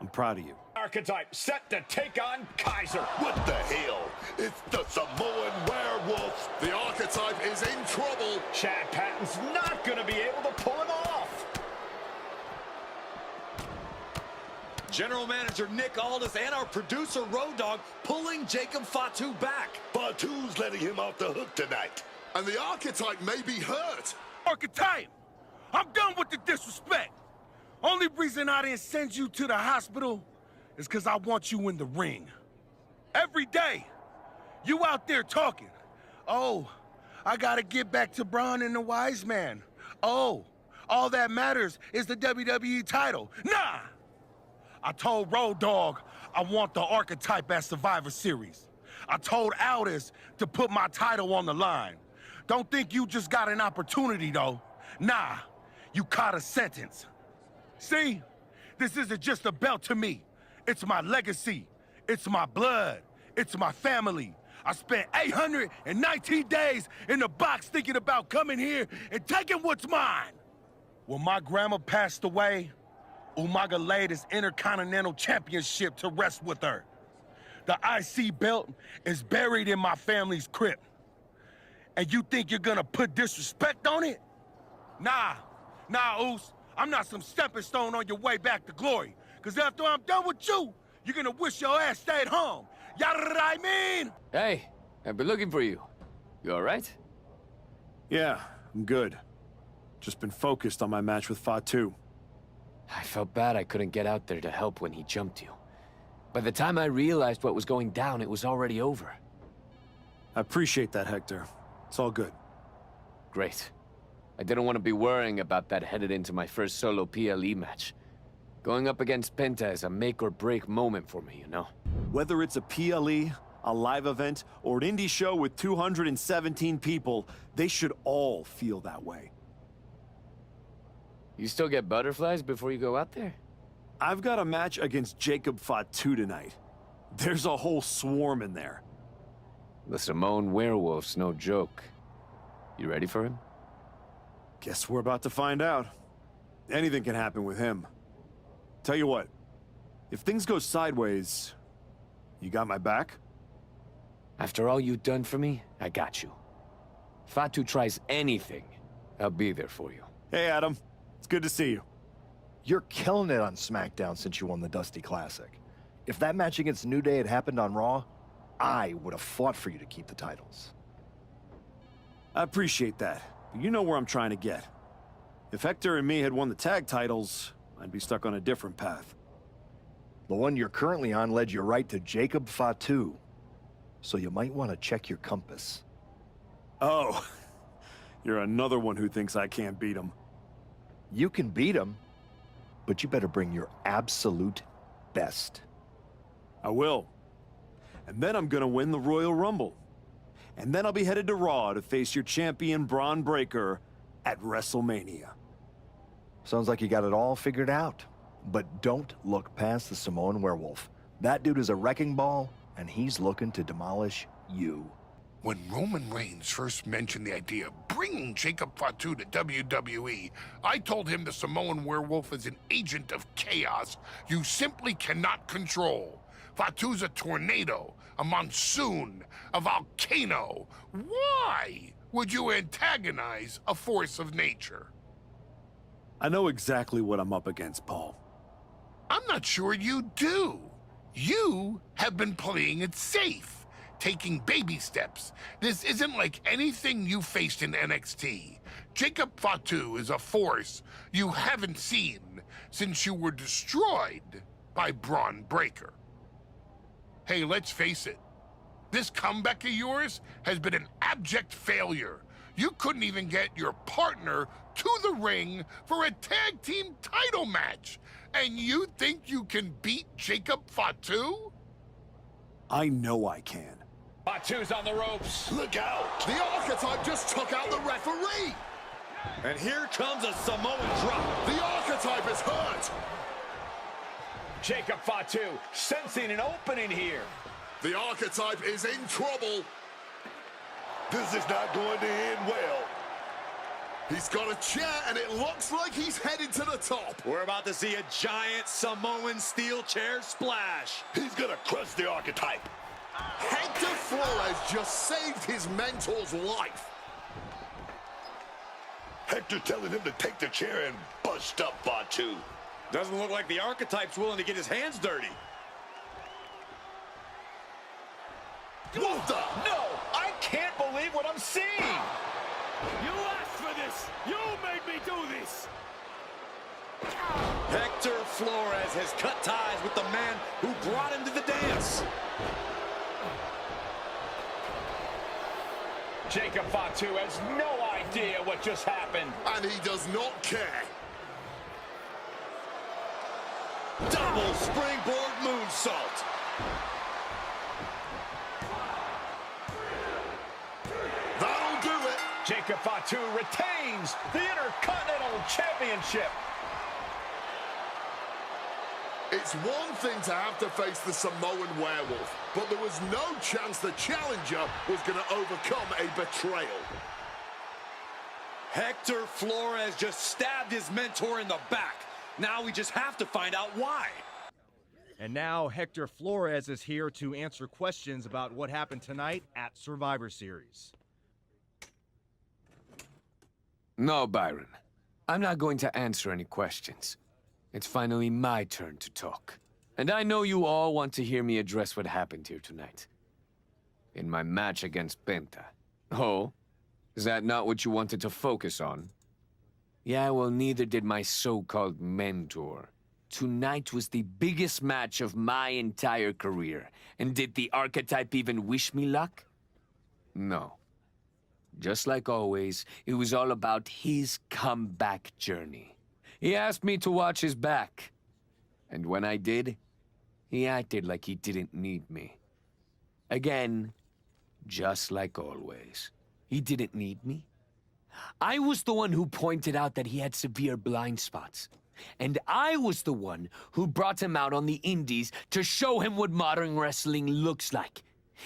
I'm proud of you. Archetype set to take on Kaiser. What the hell? It's the Samoan werewolf. The Archetype is in trouble. Chad Patton's not going to be able to pull him off. General Manager Nick Aldis and our producer Road Dogg pulling Jacob Fatu back. Fatu's letting him off the hook tonight. And the Archetype may be hurt. Archetype, I'm done with the disrespect. Only reason I didn't send you to the hospital is because I want you in the ring. Every day, you out there talking. Oh, I gotta get back to Braun and the Wise Man. Oh, all that matters is the WWE title. Nah! I told Road Dogg I want the Archetype at Survivor Series. I told Aldis to put my title on the line. Don't think you just got an opportunity, though. Nah, you caught a sentence. See? This isn't just a belt to me. It's my legacy. It's my blood. It's my family. I spent 819 days in the box thinking about coming here and taking what's mine. When my grandma passed away, Umaga laid his Intercontinental Championship to rest with her. The IC belt is buried in my family's crypt. And you think you're gonna put disrespect on it? Nah, Oos. I'm not some stepping stone on your way back to glory. Cause after I'm done with you, you're gonna wish your ass stayed home. You know what I mean? Hey, I've been looking for you. You all right? Yeah, I'm good. Just been focused on my match with Fatu. I felt bad I couldn't get out there to help when he jumped you. By the time I realized what was going down, it was already over. I appreciate that, Hector. It's all good. Great. I didn't want to be worrying about that headed into my first solo PLE match. Going up against Penta is a make-or-break moment for me, you know? Whether it's a PLE, a live event, or an indie show with 217 people, they should all feel that way. You still get butterflies before you go out there? I've got a match against Jacob Fatu tonight. There's a whole swarm in there. The Samoan werewolf's no joke. You ready for him? Guess we're about to find out. Anything can happen with him. Tell you what, if things go sideways, you got my back? After all you've done for me, I got you. Fatu tries anything, I'll be there for you. Hey, Adam. It's good to see you. You're killing it on SmackDown since you won the Dusty Classic. If that match against New Day had happened on Raw, I would have fought for you to keep the titles. I appreciate that, but you know where I'm trying to get. If Hector and me had won the tag titles, I'd be stuck on a different path. The one you're currently on led you right to Jacob Fatu, so you might want to check your compass. Oh, you're another one who thinks I can't beat him. You can beat him, but you better bring your absolute best. I will. And then I'm gonna win the Royal Rumble. And then I'll be headed to Raw to face your champion Braun Breaker at WrestleMania. Sounds like you got it all figured out. But don't look past the Samoan werewolf. That dude is a wrecking ball, and he's looking to demolish you. When Roman Reigns first mentioned the idea of bringing Jacob Fatu to WWE, I told him the Samoan werewolf is an agent of chaos you simply cannot control. Fatu's a tornado, a monsoon, a volcano. Why would you antagonize a force of nature? I know exactly what I'm up against, Paul. I'm not sure you do. You have been playing it safe, taking baby steps. This isn't like anything you faced in NXT. Jacob Fatu is a force you haven't seen since you were destroyed by Braun Breaker. Hey, let's face it. This comeback of yours has been an abject failure. You couldn't even get your partner to the ring for a tag team title match. And you think you can beat Jacob Fatu? I know I can. Fatu's on the ropes. Look out! The Archetype just took out the referee. And here comes a Samoan drop. The Archetype is hurt. Jacob Fatu sensing an opening here. The Archetype is in trouble. This is not going to end well. He's got a chair, and it looks like he's headed to the top. We're about to see a giant Samoan steel chair splash. He's gonna crush the archetype. Hector Flores just saved his mentor's life. Hector telling him to take the chair and bust up Batu. Doesn't look like the archetype's willing to get his hands dirty. What the? No! I can't believe what I'm seeing! You asked for this! You made me do this! Hector Flores has cut ties with the man who brought him to the dance. Jacob Fatu has no idea what just happened. And he does not care. Double springboard moonsault. That'll do it. Jacob Fatu retains the Intercontinental Championship. It's one thing to have to face the Samoan werewolf, but there was no chance the challenger was going to overcome a betrayal. Hector Flores just stabbed his mentor in the back. Now we just have to find out why. And now Hector Flores is here to answer questions about what happened tonight at Survivor Series. No, Byron. I'm not going to answer any questions. It's finally my turn to talk. And I know you all want to hear me address what happened here tonight. In my match against Penta. Oh? Is that not what you wanted to focus on? Yeah, well, neither did my so-called mentor. Tonight was the biggest match of my entire career. And did the archetype even wish me luck? No. Just like always, it was all about his comeback journey. He asked me to watch his back. And when I did, he acted like he didn't need me. Again, just like always. He didn't need me. I was the one who pointed out that he had severe blind spots. And I was the one who brought him out on the indies to show him what modern wrestling looks like.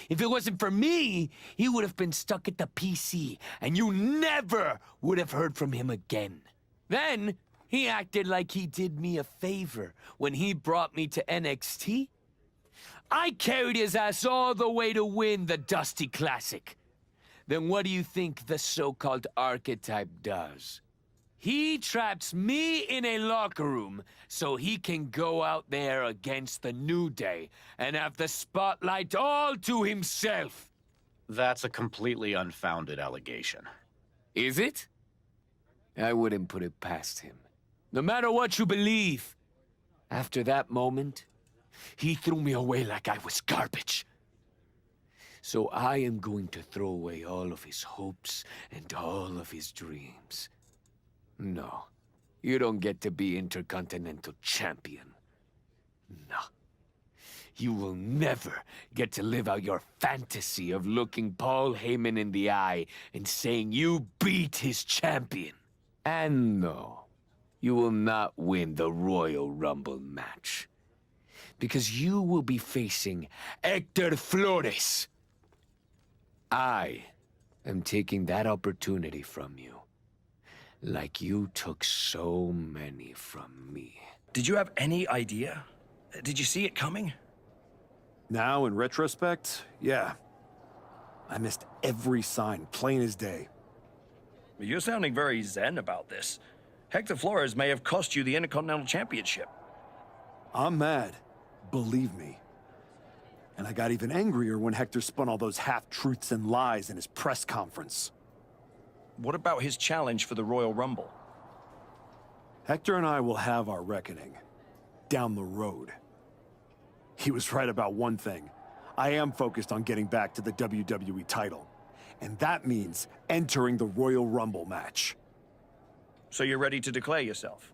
If it wasn't for me, he would have been stuck at the PC, and you never would have heard from him again. Then, he acted like he did me a favor when he brought me to NXT. I carried his ass all the way to win the Dusty Classic. Then what do you think the so-called archetype does? He traps me in a locker room so he can go out there against the New Day and have the spotlight all to himself. That's a completely unfounded allegation. Is it? I wouldn't put it past him. No matter what you believe. After that moment, he threw me away like I was garbage. So I am going to throw away all of his hopes and all of his dreams. No, you don't get to be Intercontinental Champion. No. You will never get to live out your fantasy of looking Paul Heyman in the eye and saying you beat his champion. And no, you will not win the Royal Rumble match. Because you will be facing Hector Flores. I am taking that opportunity from you. Like you took so many from me. Did you have any idea? Did you see it coming? Now, in retrospect, yeah. I missed every sign, plain as day. You're sounding very zen about this. Hector Flores may have cost you the Intercontinental Championship. I'm mad, believe me. And I got even angrier when Hector spun all those half-truths and lies in his press conference. What about his challenge for the Royal Rumble? Hector and I will have our reckoning. Down the road. He was right about one thing. I am focused on getting back to the WWE title. And that means entering the Royal Rumble match. So you're ready to declare yourself?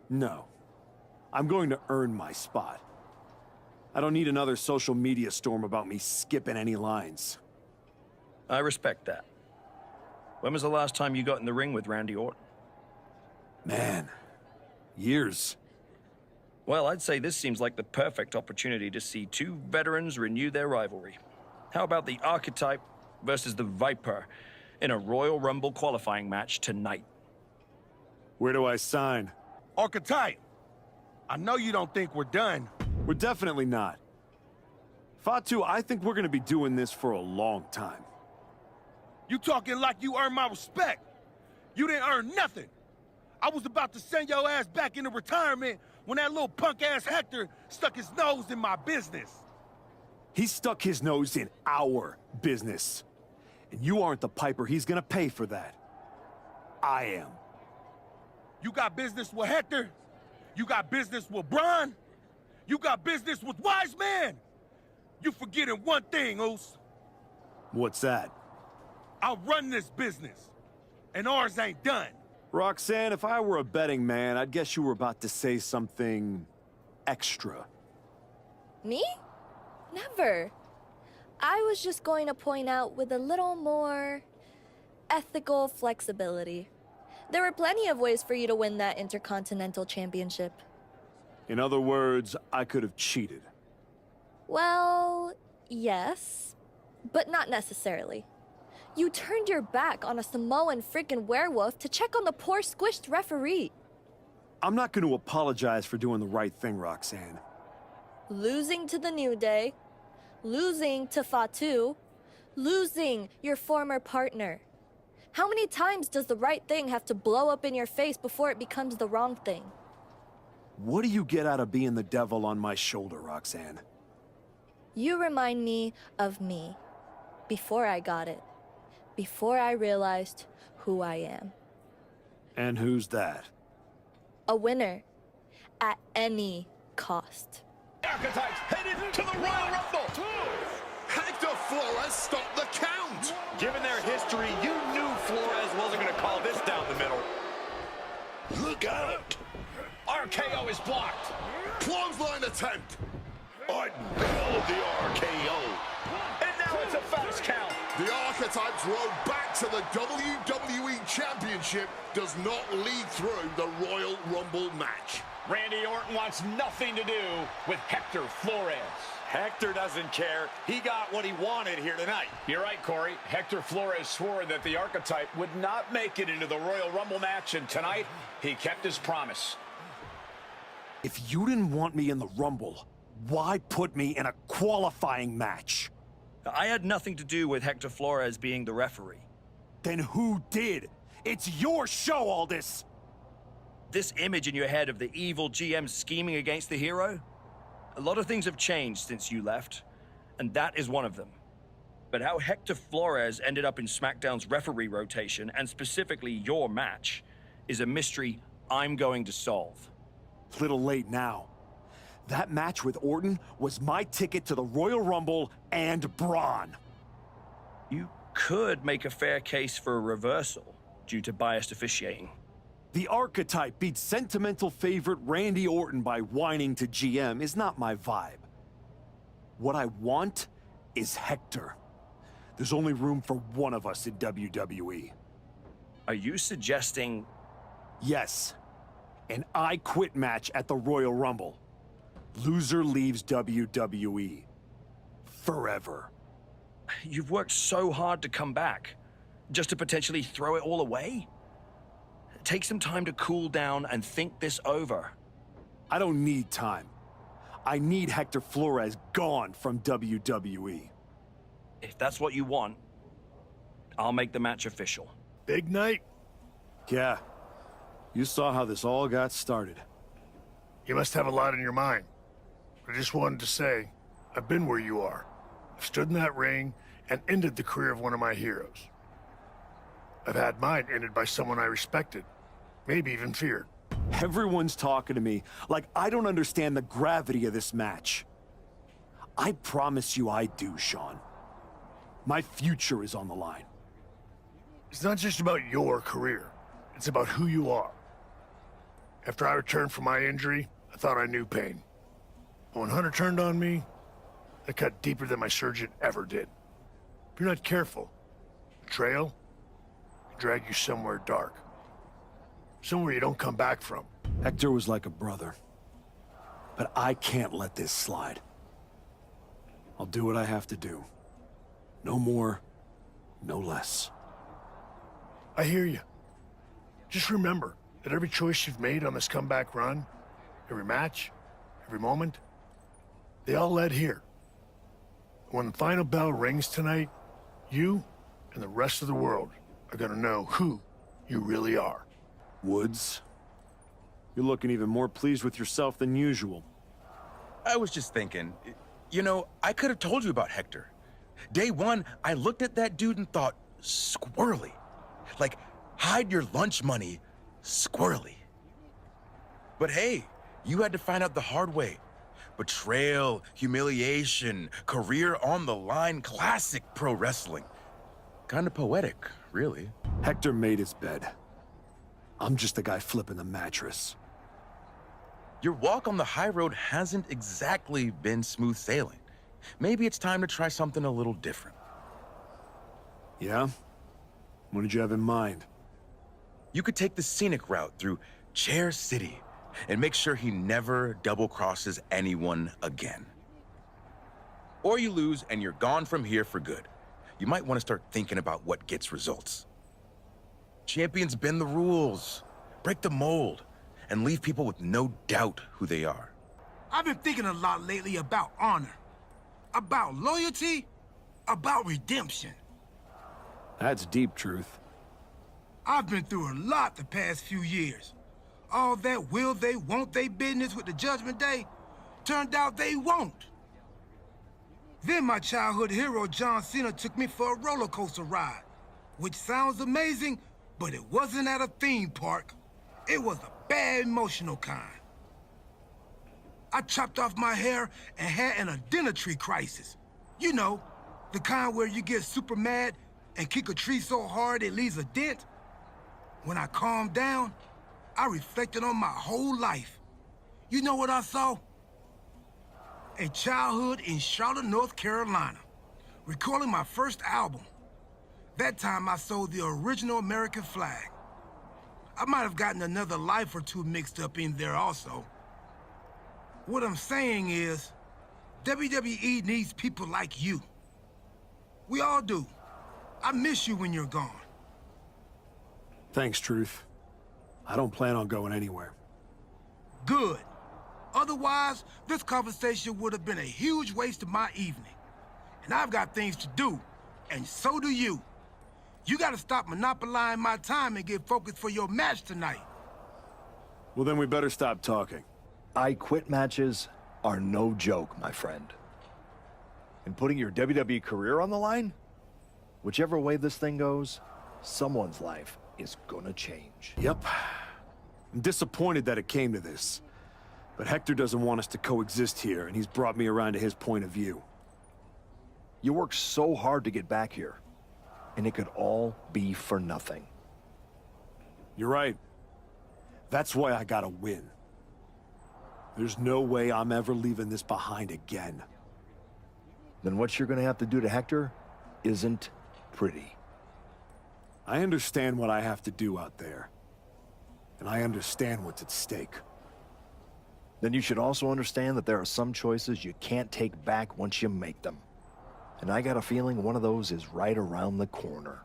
No. I'm going to earn my spot. I don't need another social media storm about me skipping any lines. I respect that. When was the last time you got in the ring with Randy Orton? Man, years. Well, I'd say this seems like the perfect opportunity to see two veterans renew their rivalry. How about the Archetype versus the Viper in a Royal Rumble qualifying match tonight. Where do I sign? Archetype, I know you don't think we're done. We're definitely not. Fatu, I think we're gonna be doing this for a long time. You talking like you earned my respect. You didn't earn nothing. I was about to send your ass back into retirement when that little punk-ass Hector stuck his nose in my business. He stuck his nose in our business. And you aren't the piper he's gonna pay for that. I am. You got business with Hector? You got business with Braun? You got business with Wise Man? You forgetting one thing, Oos. What's that? I run this business, and ours ain't done. Roxanne, if I were a betting man, I'd guess you were about to say something extra. Me? Never. I was just going to point out with a little more ethical flexibility. There were plenty of ways for you to win that Intercontinental Championship. In other words, I could have cheated. Well, yes, but not necessarily. You turned your back on a Samoan freaking werewolf to check on the poor squished referee. I'm not going to apologize for doing the right thing, Roxanne. Losing to the New Day, losing to Fatu, losing your former partner. How many times does the right thing have to blow up in your face before it becomes the wrong thing? What do you get out of being the devil on my shoulder, Roxanne? You remind me of me. Before I got it. Before I realized who I am. And who's that? A winner. At any cost. Archetypes headed to the Royal Rumble. Hector Flores stopped the count. Given their history, you knew Flores wasn't going to call this down the middle. Look out! RKO is blocked. Clothesline attempt. I nailed the RKO. And now it's a fast count. The Archetypes road back to the WWE Championship does not lead through the Royal Rumble match. Randy Orton wants nothing to do with Hector Flores. Hector doesn't care. He got what he wanted here tonight. You're right, Corey. Hector Flores swore that the Archetype would not make it into the Royal Rumble match, and tonight, he kept his promise. If you didn't want me in the Rumble, why put me in a qualifying match? I had nothing to do with Hector Flores being the referee. Then who did? It's your show, Aldis! This image in your head of the evil GM scheming against the hero? A lot of things have changed since you left, and that is one of them. But how Hector Flores ended up in SmackDown's referee rotation, and specifically your match, is a mystery I'm going to solve. Little late now. That match with Orton was my ticket to the Royal Rumble and Braun. You could make a fair case for a reversal due to biased officiating. The Archetype beat sentimental favorite Randy Orton by whining to GM is not my vibe. What I want is Hector. There's only room for one of us in WWE. Are you suggesting... Yes. An I Quit match at the Royal Rumble. Loser leaves WWE. Forever. You've worked so hard to come back, just to potentially throw it all away? Take some time to cool down and think this over. I don't need time. I need Hector Flores gone from WWE. If that's what you want, I'll make the match official. Big night? Yeah. You saw how this all got started. You must have a lot in your mind. I just wanted to say, I've been where you are. I've stood in that ring and ended the career of one of my heroes. I've had mine ended by someone I respected, maybe even feared. Everyone's talking to me like I don't understand the gravity of this match. I promise you I do, Sean. My future is on the line. It's not just about your career. It's about who you are. After I returned from my injury, I thought I knew pain. But when Hunter turned on me, it cut deeper than my surgeon ever did. If you're not careful, betrayal can drag you somewhere dark. Somewhere you don't come back from. Hector was like a brother. But I can't let this slide. I'll do what I have to do. No more, no less. I hear you. Just remember that every choice you've made on this comeback run, every match, every moment, they all led here. When the final bell rings tonight, you and the rest of the world are gonna know who you really are. Woods, you're looking even more pleased with yourself than usual. I was just thinking, you know, I could have told you about Hector. Day one, I looked at that dude and thought, squirrely. Like, hide your lunch money, squirrely. But hey, you had to find out the hard way. Betrayal, humiliation, career on the line, classic pro wrestling. Kind of poetic, really. Hector made his bed. I'm just the guy flipping the mattress. Your walk on the high road hasn't exactly been smooth sailing. Maybe it's time to try something a little different. Yeah? What did you have in mind? You could take the scenic route through Chair City and make sure he never double-crosses anyone again. Or you lose and you're gone from here for good. You might want to start thinking about what gets results. Champions bend the rules, break the mold, and leave people with no doubt who they are. I've been thinking a lot lately about honor, about loyalty, about redemption. That's deep, Truth. I've been through a lot the past few years. All that will they, won't they business with the Judgment Day turned out they won't. Then my childhood hero John Cena took me for a roller coaster ride, which sounds amazing, but it wasn't at a theme park. It was a bad emotional kind. I chopped off my hair and had an identity crisis. You know, the kind where you get super mad and kick a tree so hard it leaves a dent. When I calmed down, I reflected on my whole life. You know what I saw? A childhood in Charlotte, North Carolina, recalling my first album. That time I sold the original American flag. I might have gotten another life or two mixed up in there also. What I'm saying is, WWE needs people like you. We all do. I miss you when you're gone. Thanks, Truth. I don't plan on going anywhere. Good. Otherwise, this conversation would have been a huge waste of my evening. And I've got things to do, and so do you. You gotta stop monopolizing my time and get focused for your match tonight. Well, then we better stop talking. I quit matches are no joke, my friend. And putting your WWE career on the line? Whichever way this thing goes, someone's life is gonna change. Yep. I'm disappointed that it came to this. But Hector doesn't want us to coexist here, and he's brought me around to his point of view. You worked so hard to get back here, and it could all be for nothing. You're right. That's why I gotta win. There's no way I'm ever leaving this behind again. Then what you're gonna have to do to Hector isn't pretty. I understand what I have to do out there. And I understand what's at stake. Then you should also understand that there are some choices you can't take back once you make them. And I got a feeling one of those is right around the corner.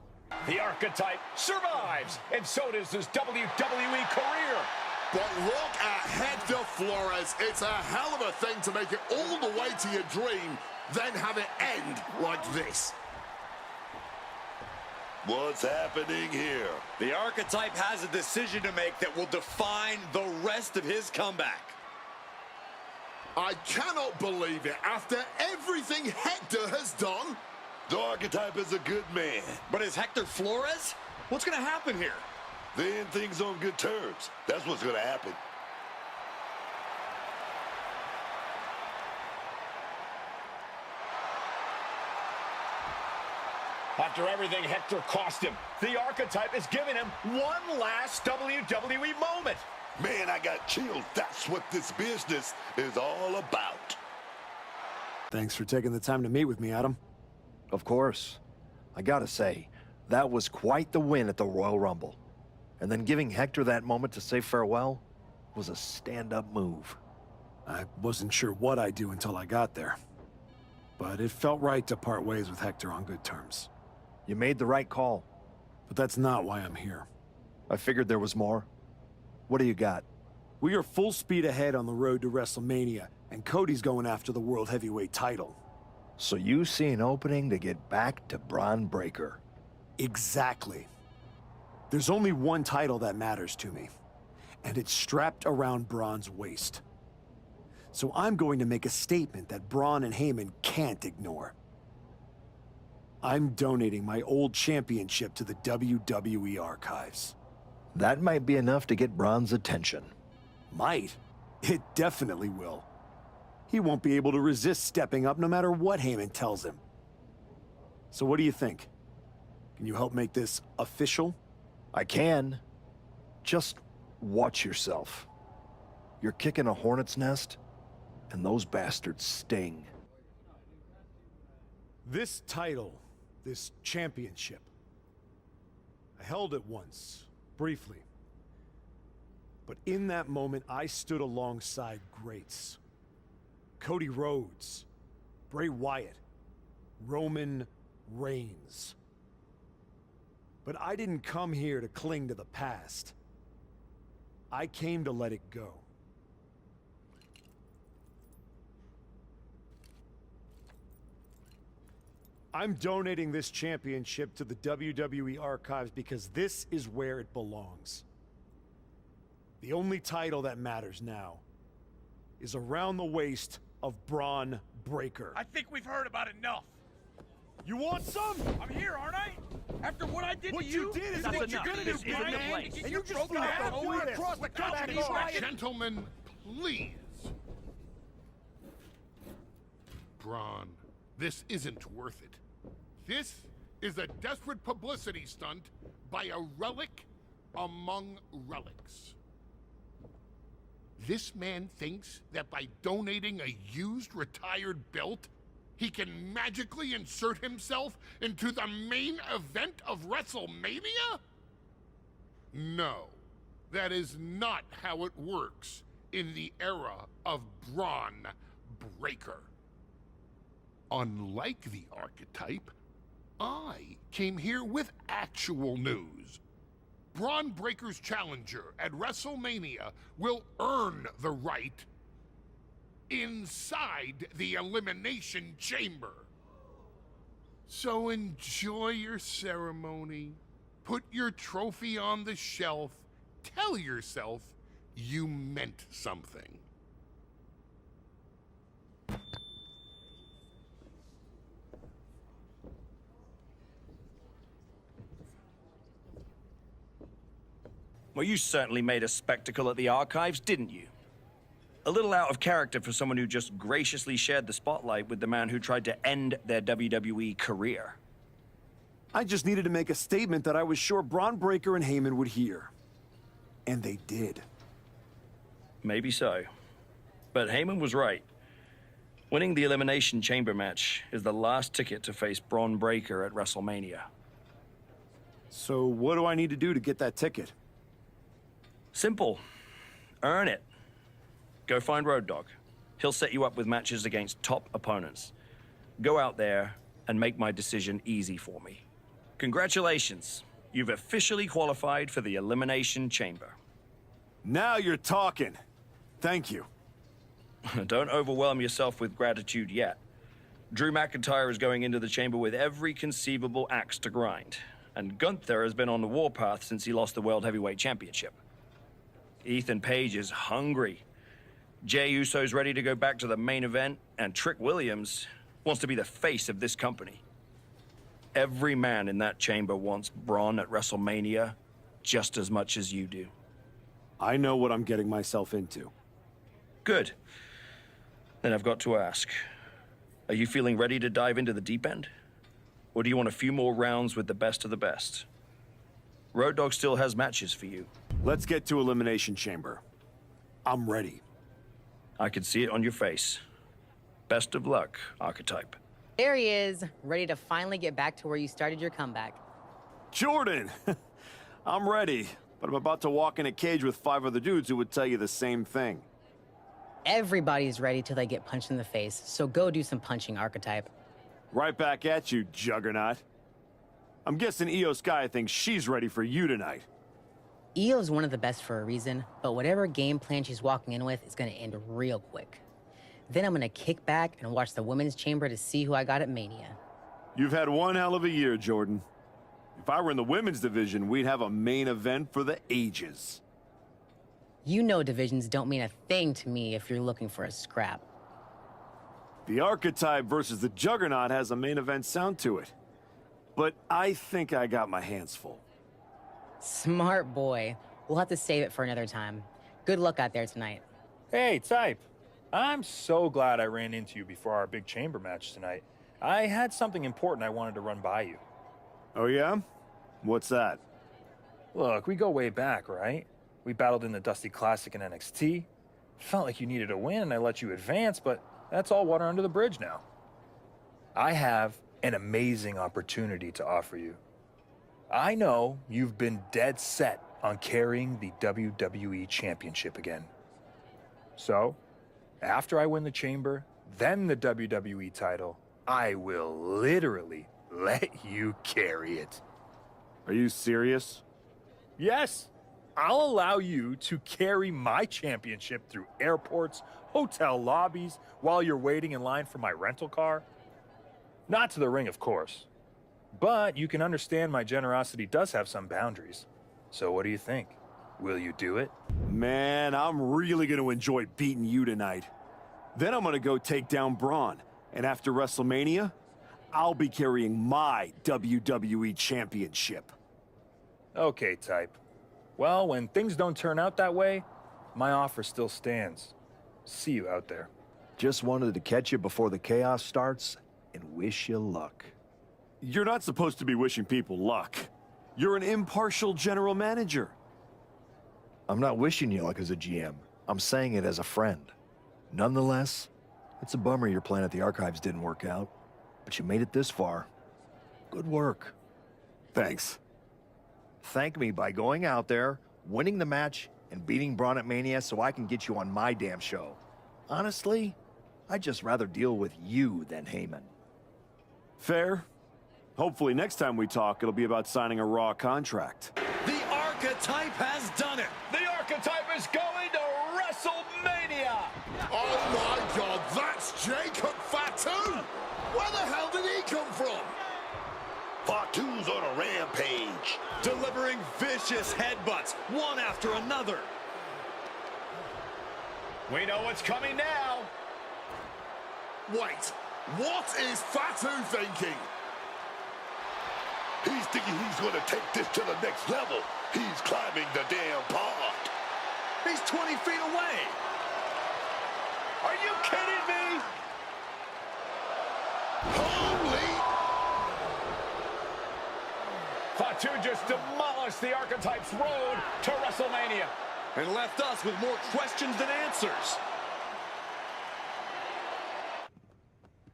The archetype survives, and so does his WWE career. But look at Hector Flores. It's a hell of a thing to make it all the way to your dream, then have it end like this. What's happening here? The archetype has a decision to make that will define the rest of his comeback. I cannot believe it. After everything Hector has done, The archetype is a good man. But is Hector Flores? What's going to happen here? They end things on good terms. That's what's going to happen. After everything Hector cost him, the archetype is giving him one last WWE moment. Man, I got chills. That's what this business is all about. Thanks for taking the time to meet with me, Adam. Of course. I gotta say, that was quite the win at the Royal Rumble. And then giving Hector that moment to say farewell was a stand-up move. I wasn't sure what I'd do until I got there. But it felt right to part ways with Hector on good terms. You made the right call. But that's not why I'm here. I figured there was more. What do you got? We are full speed ahead on the road to WrestleMania, and Cody's going after the World Heavyweight title. So you see an opening to get back to Braun Breaker? Exactly. There's only one title that matters to me, and it's strapped around Braun's waist. So I'm going to make a statement that Braun and Heyman can't ignore. I'm donating my old championship to the WWE archives. That might be enough to get Braun's attention. Might? It definitely will. He won't be able to resist stepping up no matter what Heyman tells him. So what do you think? Can you help make this official? I can. Just watch yourself. You're kicking a hornet's nest, and those bastards sting. This title, this championship, I held it once, briefly. But in that moment, I stood alongside greats. Cody Rhodes, Bray Wyatt, Roman Reigns. But I didn't come here to cling to the past. I came to let it go. I'm donating this championship to the WWE archives because this is where it belongs. The only title that matters now is around the waist of Braun Breaker. I think we've heard about enough. You want some? I'm here, aren't I? After what I did What to you, you did is what enough. you're gonna do, This isn't Brian? the place. And you just flew across the country. Gentlemen, please. Braun, this isn't worth it. This is a desperate publicity stunt by a relic among relics. This man thinks that by donating a used retired belt, he can magically insert himself into the main event of WrestleMania? No, that is not how it works in the era of Braun Breaker. Unlike the archetype, I came here with actual news. Braun Breaker's challenger at WrestleMania will earn the right inside the Elimination Chamber. So enjoy your ceremony, put your trophy on the shelf, tell yourself you meant something. Well, you certainly made a spectacle at the archives, didn't you? A little out of character for someone who just graciously shared the spotlight with the man who tried to end their WWE career. I just needed to make a statement that I was sure Braun Breaker and Heyman would hear. And they did. Maybe so. But Heyman was right. Winning the Elimination Chamber match is the last ticket to face Braun Breaker at WrestleMania. So what do I need to do to get that ticket? Simple. Earn it. Go find Road Dogg. He'll set you up with matches against top opponents. Go out there and make my decision easy for me. Congratulations. You've officially qualified for the Elimination Chamber. Now you're talking. Thank you. Don't overwhelm yourself with gratitude yet. Drew McIntyre is going into the chamber with every conceivable axe to grind. And Gunther has been on the warpath since he lost the World Heavyweight Championship. Ethan Page is hungry. Jey Uso's ready to go back to the main event, and Trick Williams wants to be the face of this company. Every man in that chamber wants Braun at WrestleMania just as much as you do. I know what I'm getting myself into. Good. Then I've got to ask, are you feeling ready to dive into the deep end? Or do you want a few more rounds with the best of the best? Road Dogg still has matches for you. Let's get to Elimination Chamber. I'm ready. I can see it on your face. Best of luck, Archetype. There he is, ready to finally get back to where you started your comeback. Jordan! I'm ready, but I'm about to walk in a cage with 5 other dudes who would tell you the same thing. Everybody's ready till they get punched in the face, so go do some punching, Archetype. Right back at you, Juggernaut. I'm guessing Io Sky thinks she's ready for you tonight. Io's one of the best for a reason, but whatever game plan she's walking in with is gonna end real quick. Then I'm gonna kick back and watch the women's chamber to see who I got at Mania. You've had one hell of a year, Jordan. If I were in the women's division, we'd have a main event for the ages. You know divisions don't mean a thing to me if you're looking for a scrap. The Archetype versus the Juggernaut has a main event sound to it. But I think I got my hands full. Smart boy. We'll have to save it for another time. Good luck out there tonight. Hey, Type. I'm so glad I ran into you before our big chamber match tonight. I had something important I wanted to run by you. Oh yeah? What's that? Look, we go way back, right? We battled in the Dusty Classic in NXT. Felt like you needed a win and I let you advance, but that's all water under the bridge now. I have an amazing opportunity to offer you. I know you've been dead set on carrying the WWE Championship again. So, after I win the chamber, then the WWE title, I will literally let you carry it. Are you serious? Yes. I'll allow you to carry my championship through airports, hotel lobbies, while you're waiting in line for my rental car. Not to the ring, of course. But you can understand my generosity does have some boundaries. So what do you think? Will you do it? Man, I'm really gonna enjoy beating you tonight. Then I'm gonna go take down Braun. And after WrestleMania, I'll be carrying my WWE Championship. Okay, Type. Well, when things don't turn out that way, my offer still stands. See you out there. Just wanted to catch you before the chaos starts and wish you luck. You're not supposed to be wishing people luck. You're an impartial general manager. I'm not wishing you luck as a GM. I'm saying it as a friend. Nonetheless, it's a bummer your plan at the Archives didn't work out, but you made it this far. Good work. Thanks. Thank me by going out there, winning the match, and beating Braun at Mania so I can get you on my damn show. Honestly, I'd just rather deal with you than Heyman. Fair. Hopefully next time we talk, it'll be about signing a Raw contract. The Archetype has done it. The Archetype is going to WrestleMania. Oh my God, that's Jacob Fatu! Where the hell did he come from? Fatu's on a rampage. Delivering vicious headbutts, one after another. We know what's coming now. Wait, what is Fatu thinking? He's thinking he's going to take this to the next level. He's climbing the damn pond. He's 20 feet away. Are you kidding me? Holy! Fatu just demolished the Archetype's road to WrestleMania. And left us with more questions than answers.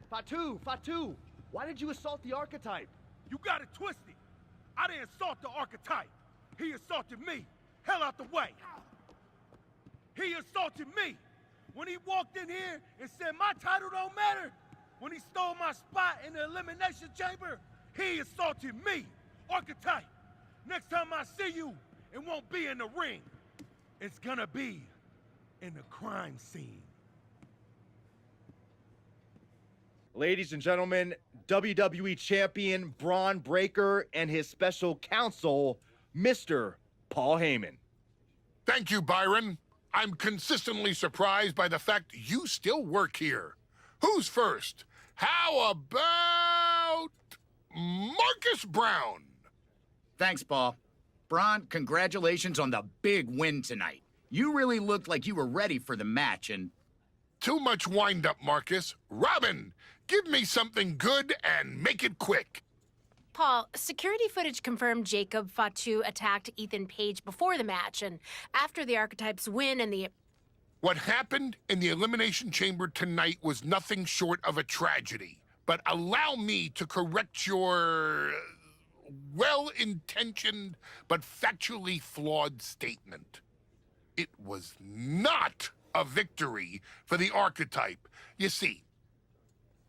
Fatu, why did you assault the Archetype? You got it twisted. I didn't assault the Archetype. He assaulted me. Hell out the way. He assaulted me. When he walked in here and said my title don't matter. When he stole my spot in the Elimination Chamber, he assaulted me. Archetype, next time I see you, it won't be in the ring. It's gonna be in the crime scene. Ladies and gentlemen, WWE Champion Braun Breaker and his special counsel, Mr. Paul Heyman. Thank you, Byron. I'm consistently surprised by the fact you still work here. Who's first? How about Marcus Brown? Thanks, Paul. Braun, congratulations on the big win tonight. You really looked like you were ready for the match, and... Too much wind-up, Marcus. Robin, give me something good and make it quick. Paul, security footage confirmed Jacob Fatu attacked Ethan Page before the match, and after the Archetypes win and the... What happened in the Elimination Chamber tonight was nothing short of a tragedy. But allow me to correct your well-intentioned but factually flawed statement. It was not a victory for the Archetype. You see,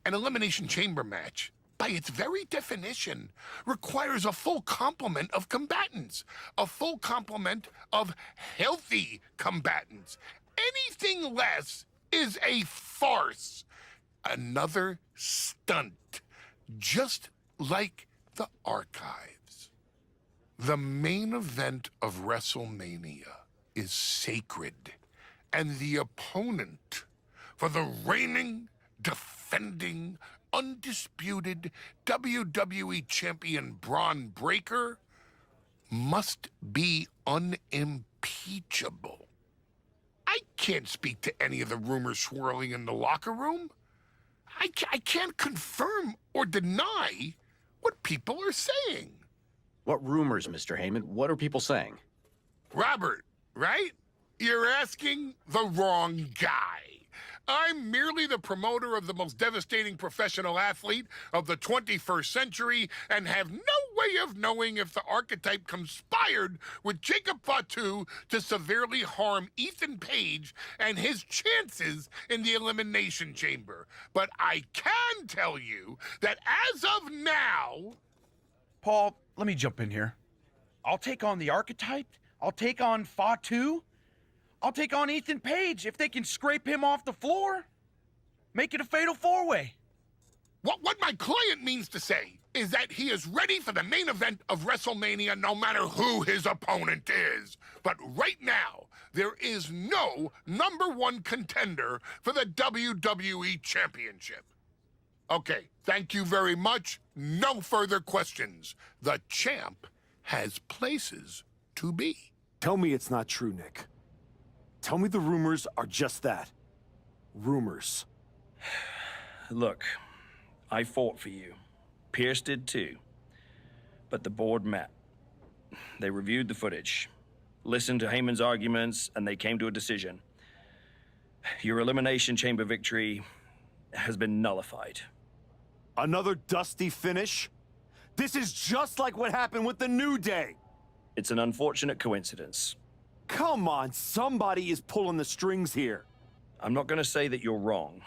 an Elimination Chamber match by its very definition, requires a full complement of combatants, a full complement of healthy combatants. Anything less is a farce, another stunt, just like the archives. The main event of WrestleMania is sacred, and the opponent for the reigning, defending, undisputed WWE Champion Braun Breaker must be unimpeachable. I can't speak to any of the rumors swirling in the locker room. I can't confirm or deny what people are saying. What rumors, Mr. Heyman? What are people saying? Robert, right? You're asking the wrong guy. I'm merely the promoter of the most devastating professional athlete of the 21st century and have no way of knowing if the archetype conspired with Jacob Fatu to severely harm Ethan Page and his chances in the Elimination Chamber. But I can tell you that as of now... Paul, let me jump in here. I'll take on the archetype. I'll take on Fatu. I'll take on Ethan Page if they can scrape him off the floor. Make it a fatal four-way. What my client means to say is that he is ready for the main event of WrestleMania no matter who his opponent is. But right now, there is no #1 contender for the WWE Championship. Okay, thank you very much. No further questions. The champ has places to be. Tell me it's not true, Nick. Tell me the rumors are just that. Rumors. Look, I fought for you. Pierce did too. But the board met. They reviewed the footage, listened to Heyman's arguments, and they came to a decision. Your Elimination Chamber victory has been nullified. Another dusty finish? This is just like what happened with the New Day. It's an unfortunate coincidence. Come on, somebody is pulling the strings here. I'm not going to say that you're wrong,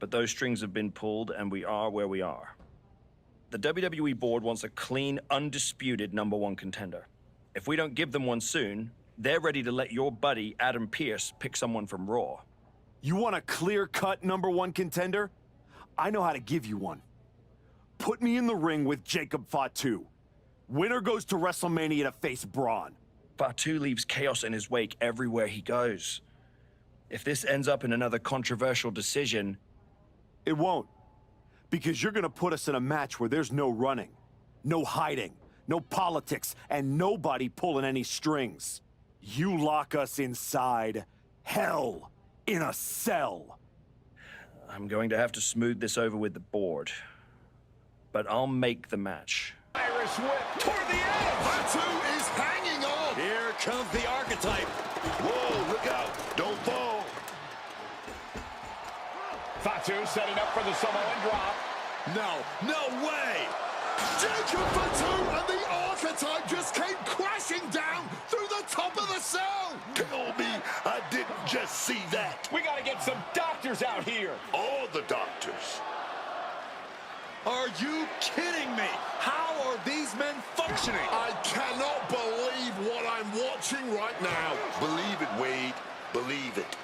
but those strings have been pulled and we are where we are. The WWE board wants a clean, undisputed #1 contender. If we don't give them one soon, they're ready to let your buddy Adam Pearce pick someone from Raw. You want a clear-cut #1 contender? I know how to give you one. Put me in the ring with Jacob Fatu. Winner goes to WrestleMania to face Braun. Fatu leaves chaos in his wake everywhere he goes. If this ends up in another controversial decision... It won't. Because you're gonna put us in a match where there's no running, no hiding, no politics, and nobody pulling any strings. You lock us inside hell in a cell. I'm going to have to smooth this over with the board. But I'll make the match. Irish whip toward the edge. Fatu is hanging on. Here comes the archetype. Whoa, look out. Don't fall. Fatu setting up for the Samoan drop. No way. Jacob Fatu and the archetype just came crashing down through the top of the cell. Tell me I didn't just see that. We gotta get some doctors out here. All the doctors. Are you kidding me? How are these men functioning? I cannot believe what I'm watching right now. Believe it, Wade. Believe it.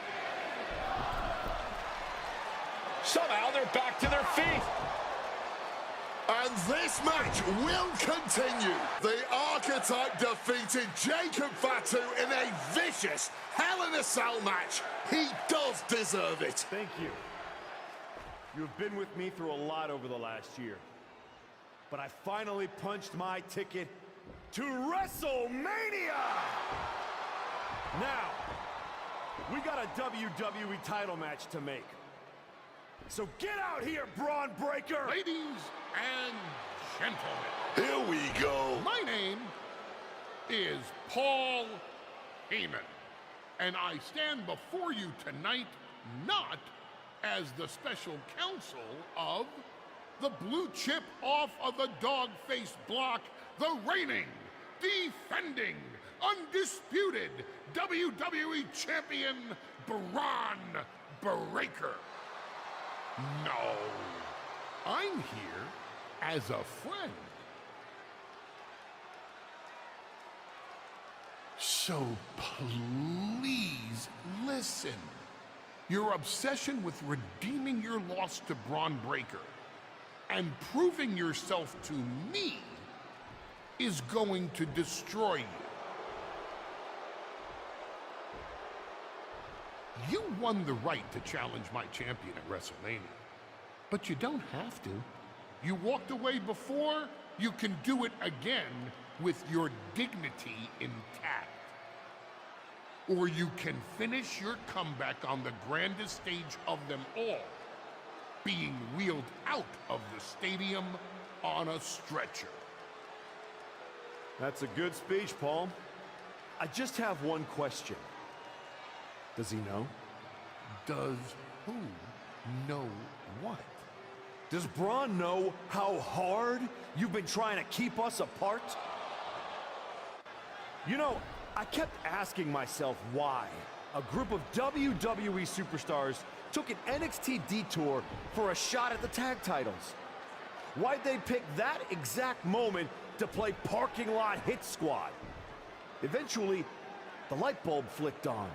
Somehow they're back to their feet. And this match will continue. The archetype defeated Jacob Fatu in a vicious Hell in a Cell match. He does deserve it. Thank you. You've been with me through a lot over the last year. But I finally punched my ticket to WrestleMania! Now, we got a WWE title match to make. So get out here, Braun Breaker! Ladies and gentlemen. Here we go. My name is Paul Heyman, and I stand before you tonight not as the special counsel of the blue chip off of the dog-faced block, the reigning, defending, undisputed WWE Champion Braun Breaker. No, I'm here as a friend. So please listen. Your obsession with redeeming your loss to Braun Breaker and proving yourself to me is going to destroy you. You won the right to challenge my champion at WrestleMania, but you don't have to. You walked away before, you can do it again with your dignity intact. Or you can finish your comeback on the grandest stage of them all, being wheeled out of the stadium on a stretcher. That's a good speech, Paul. I just have one question. Does he know? Does who know what? Does Braun know how hard you've been trying to keep us apart? You know, I kept asking myself why a group of WWE superstars took an NXT detour for a shot at the tag titles. Why'd they pick that exact moment to play parking lot hit squad? Eventually, the light bulb flicked on.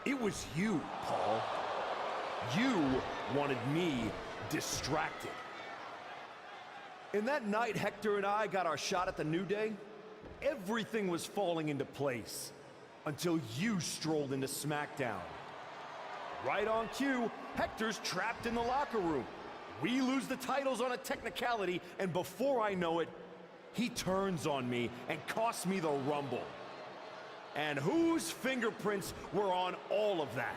It was you, Paul. You wanted me distracted. And that night Hector and I got our shot at the New Day, everything was falling into place until you strolled into SmackDown. Right on cue, Hector's trapped in the locker room. We lose the titles on a technicality, and before I know it, he turns on me and costs me the Rumble. And whose fingerprints were on all of that?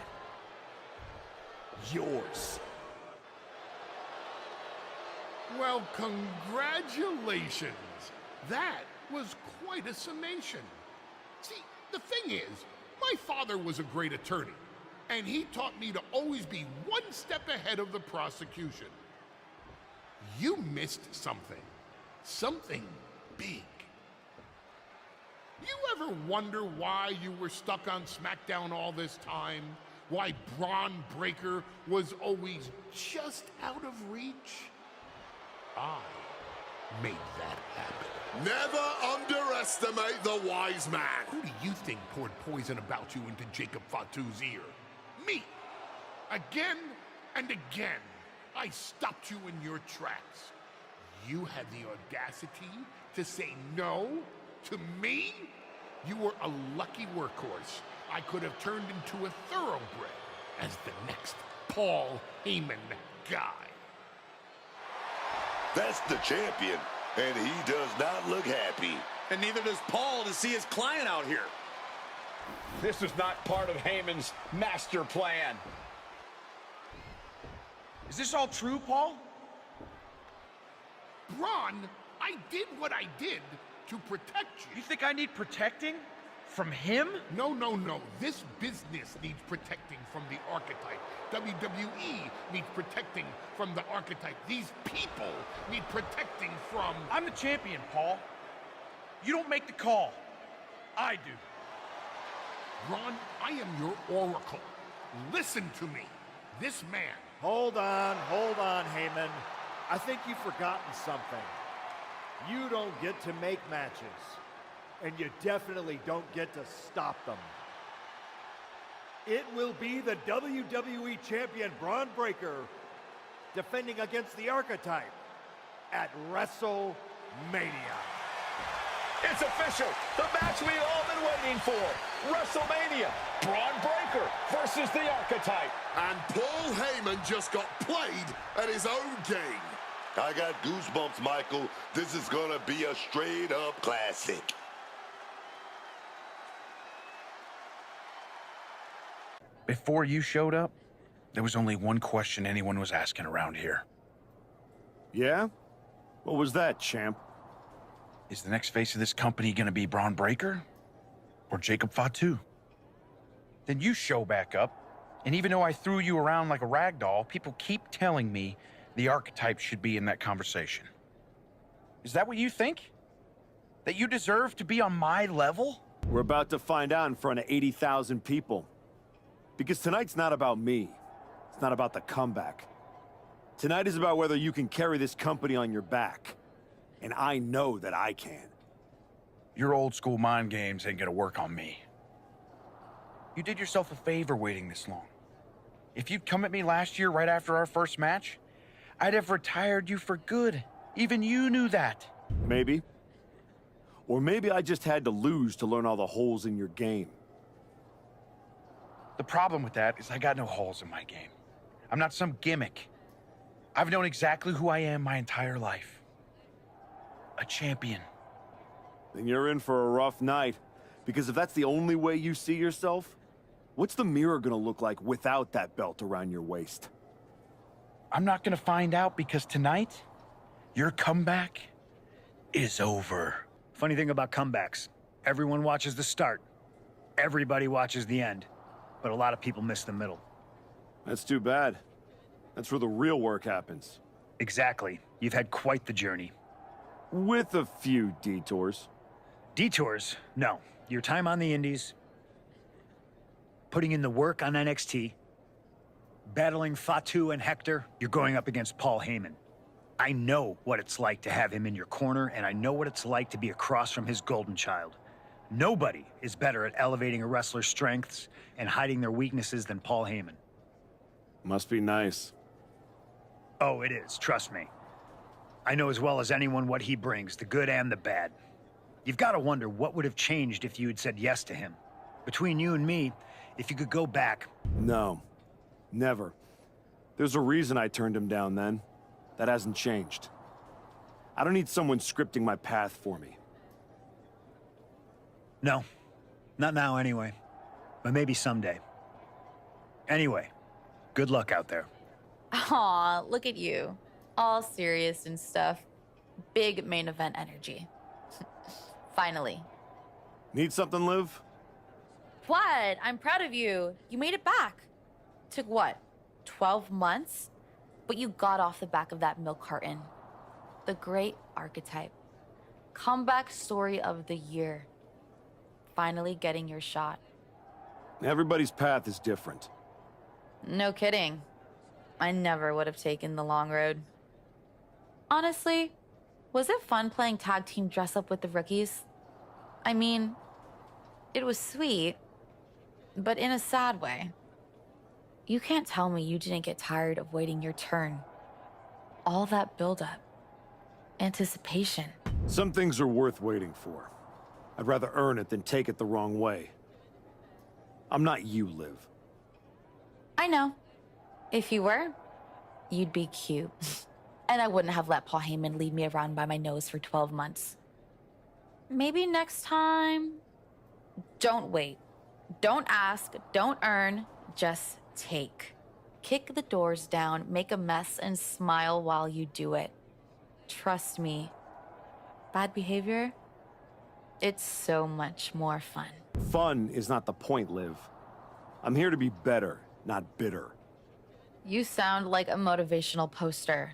Yours. Well, congratulations. That was quite a summation. See, the thing is, my father was a great attorney, and he taught me to always be one step ahead of the prosecution. You missed something. Something big. You ever wonder why you were stuck on SmackDown all this time? Why Braun Breaker was always just out of reach? I made that happen. Never underestimate the wise man. Who do you think poured poison about you into Jacob Fatu's ear? Me. Again and again, I stopped you in your tracks. You had the audacity to say no to me? You were a lucky workhorse. I could have turned into a thoroughbred as the next Paul Heyman guy. That's the champion, and he does not look happy. And neither does Paul to see his client out here. This was not part of Heyman's master plan. Is this all true, Paul? Braun, I did what I did to protect you. You think I need protecting? From him? No, no, no. This business needs protecting from the archetype. WWE needs protecting from the archetype. These people need protecting from... I'm the champion, Paul. You don't make the call. I do. Ron, I am your oracle. Listen to me. This man... Hold on, Heyman. I think you've forgotten something. You don't get to make matches. And you definitely don't get to stop them. It will be the WWE Champion Braun Breaker defending against the Archetype at WrestleMania. It's official. The match we've all been waiting for. WrestleMania. Braun Breaker versus the Archetype. And Paul Heyman just got played at his own game. I got goosebumps, Michael. This is gonna be a straight-up classic. Before you showed up, there was only one question anyone was asking around here. Yeah? What was that, champ? Is the next face of this company gonna be Braun Breaker or Jacob Fatu? Then you show back up, and even though I threw you around like a rag doll, people keep telling me the Archetype should be in that conversation. Is that what you think? That you deserve to be on my level? We're about to find out in front of 80,000 people. Because tonight's not about me. It's not about the comeback. Tonight is about whether you can carry this company on your back. And I know that I can. Your old school mind games ain't gonna work on me. You did yourself a favor waiting this long. If you'd come at me last year right after our first match, I'd have retired you for good. Even you knew that. Maybe. Or maybe I just had to lose to learn all the holes in your game. The problem with that is I got no holes in my game. I'm not some gimmick. I've known exactly who I am my entire life. A champion. Then you're in for a rough night. Because if that's the only way you see yourself, what's the mirror gonna look like without that belt around your waist? I'm not gonna find out because tonight, your comeback is over. Funny thing about comebacks, everyone watches the start. Everybody watches the end. But a lot of people miss the middle. That's too bad. That's where the real work happens. Exactly. You've had quite the journey. With a few detours. Detours? No. Your time on the Indies, putting in the work on NXT, battling Fatu and Hector, you're going up against Paul Heyman. I know what it's like to have him in your corner, and I know what it's like to be across from his golden child. Nobody is better at elevating a wrestler's strengths and hiding their weaknesses than Paul Heyman. Must be nice. Oh, it is, trust me. I know as well as anyone what he brings, the good and the bad. You've got to wonder what would have changed if you had said yes to him. Between you and me, if you could go back... No, never. There's a reason I turned him down then. That hasn't changed. I don't need someone scripting my path for me. No, not now anyway. But maybe someday. Anyway, good luck out there. Aw, look at you. All serious and stuff. Big main event energy. Finally. Need something, Liv? What? I'm proud of you. You made it back. Took what? 12 months? But you got off the back of that milk carton. The great archetype. Comeback story of the year. Finally getting your shot. Everybody's path is different. No kidding. I never would have taken the long road. Honestly, was it fun playing tag team dress up with the rookies? I mean, it was sweet, but in a sad way. You can't tell me you didn't get tired of waiting your turn. All that buildup. Anticipation. Some things are worth waiting for. I'd rather earn it than take it the wrong way. I'm not you, Liv. I know. If you were, you'd be cute. And I wouldn't have let Paul Heyman lead me around by my nose for 12 months. Maybe next time... Don't wait. Don't ask. Don't earn. Just take. Kick the doors down, make a mess, and smile while you do it. Trust me. Bad behavior? It's so much more fun. Fun is not the point, Liv. I'm here to be better, not bitter. You sound like a motivational poster.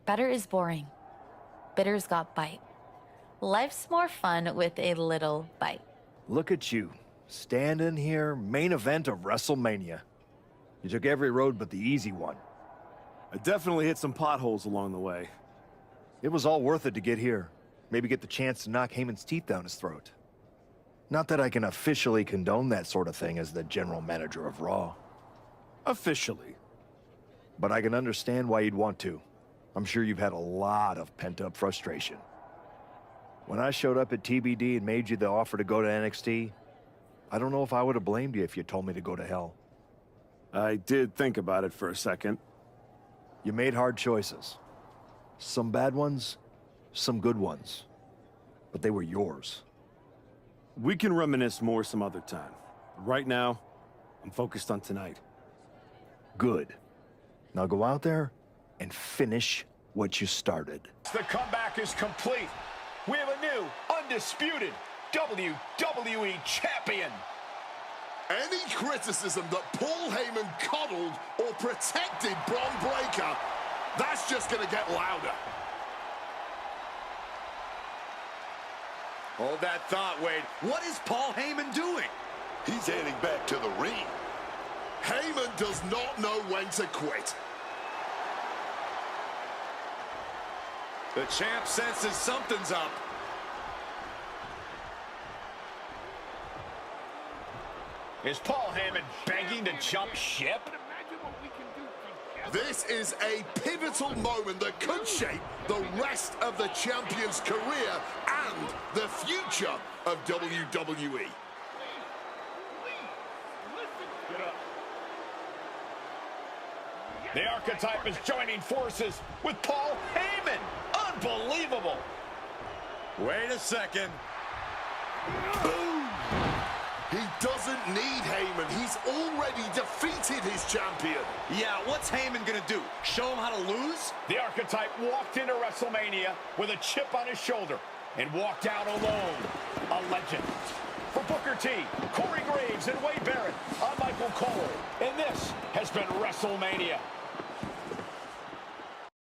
Better is boring. Bitter's got bite. Life's more fun with a little bite. Look at you, standing here, main event of WrestleMania. You took every road but the easy one. I definitely hit some potholes along the way. It was all worth it to get here. Maybe get the chance to knock Heyman's teeth down his throat. Not that I can officially condone that sort of thing as the general manager of Raw. Officially. But I can understand why you'd want to. I'm sure you've had a lot of pent-up frustration. When I showed up at TBD and made you the offer to go to NXT, I don't know if I would have blamed you if you told me to go to hell. I did think about it for a second. You made hard choices. Some bad ones, some good ones. But they were yours. We can reminisce more some other time. Right now, I'm focused on tonight. Good. Now go out there and finish what you started. The comeback is complete. We have a new, undisputed WWE champion. Any criticism that Paul Heyman coddled or protected Bron Breakker, that's just going to get louder. Hold that thought, Wade. What is Paul Heyman doing? He's heading back to the ring. Heyman does not know when to quit. The champ senses something's up. Is Paul Heyman begging to jump ship? This is a pivotal moment that could shape the rest of the champion's career and the future of WWE. The Archetype is joining forces with Paul Heyman. Unbelievable. Wait a second. Boom! He doesn't need Heyman. He's already defeated his champion. Yeah, what's Heyman gonna do? Show him how to lose? The Archetype walked into WrestleMania with a chip on his shoulder and walked out alone. A legend. For Booker T, Corey Graves, and Wade Barrett, I'm Michael Cole, and this has been WrestleMania.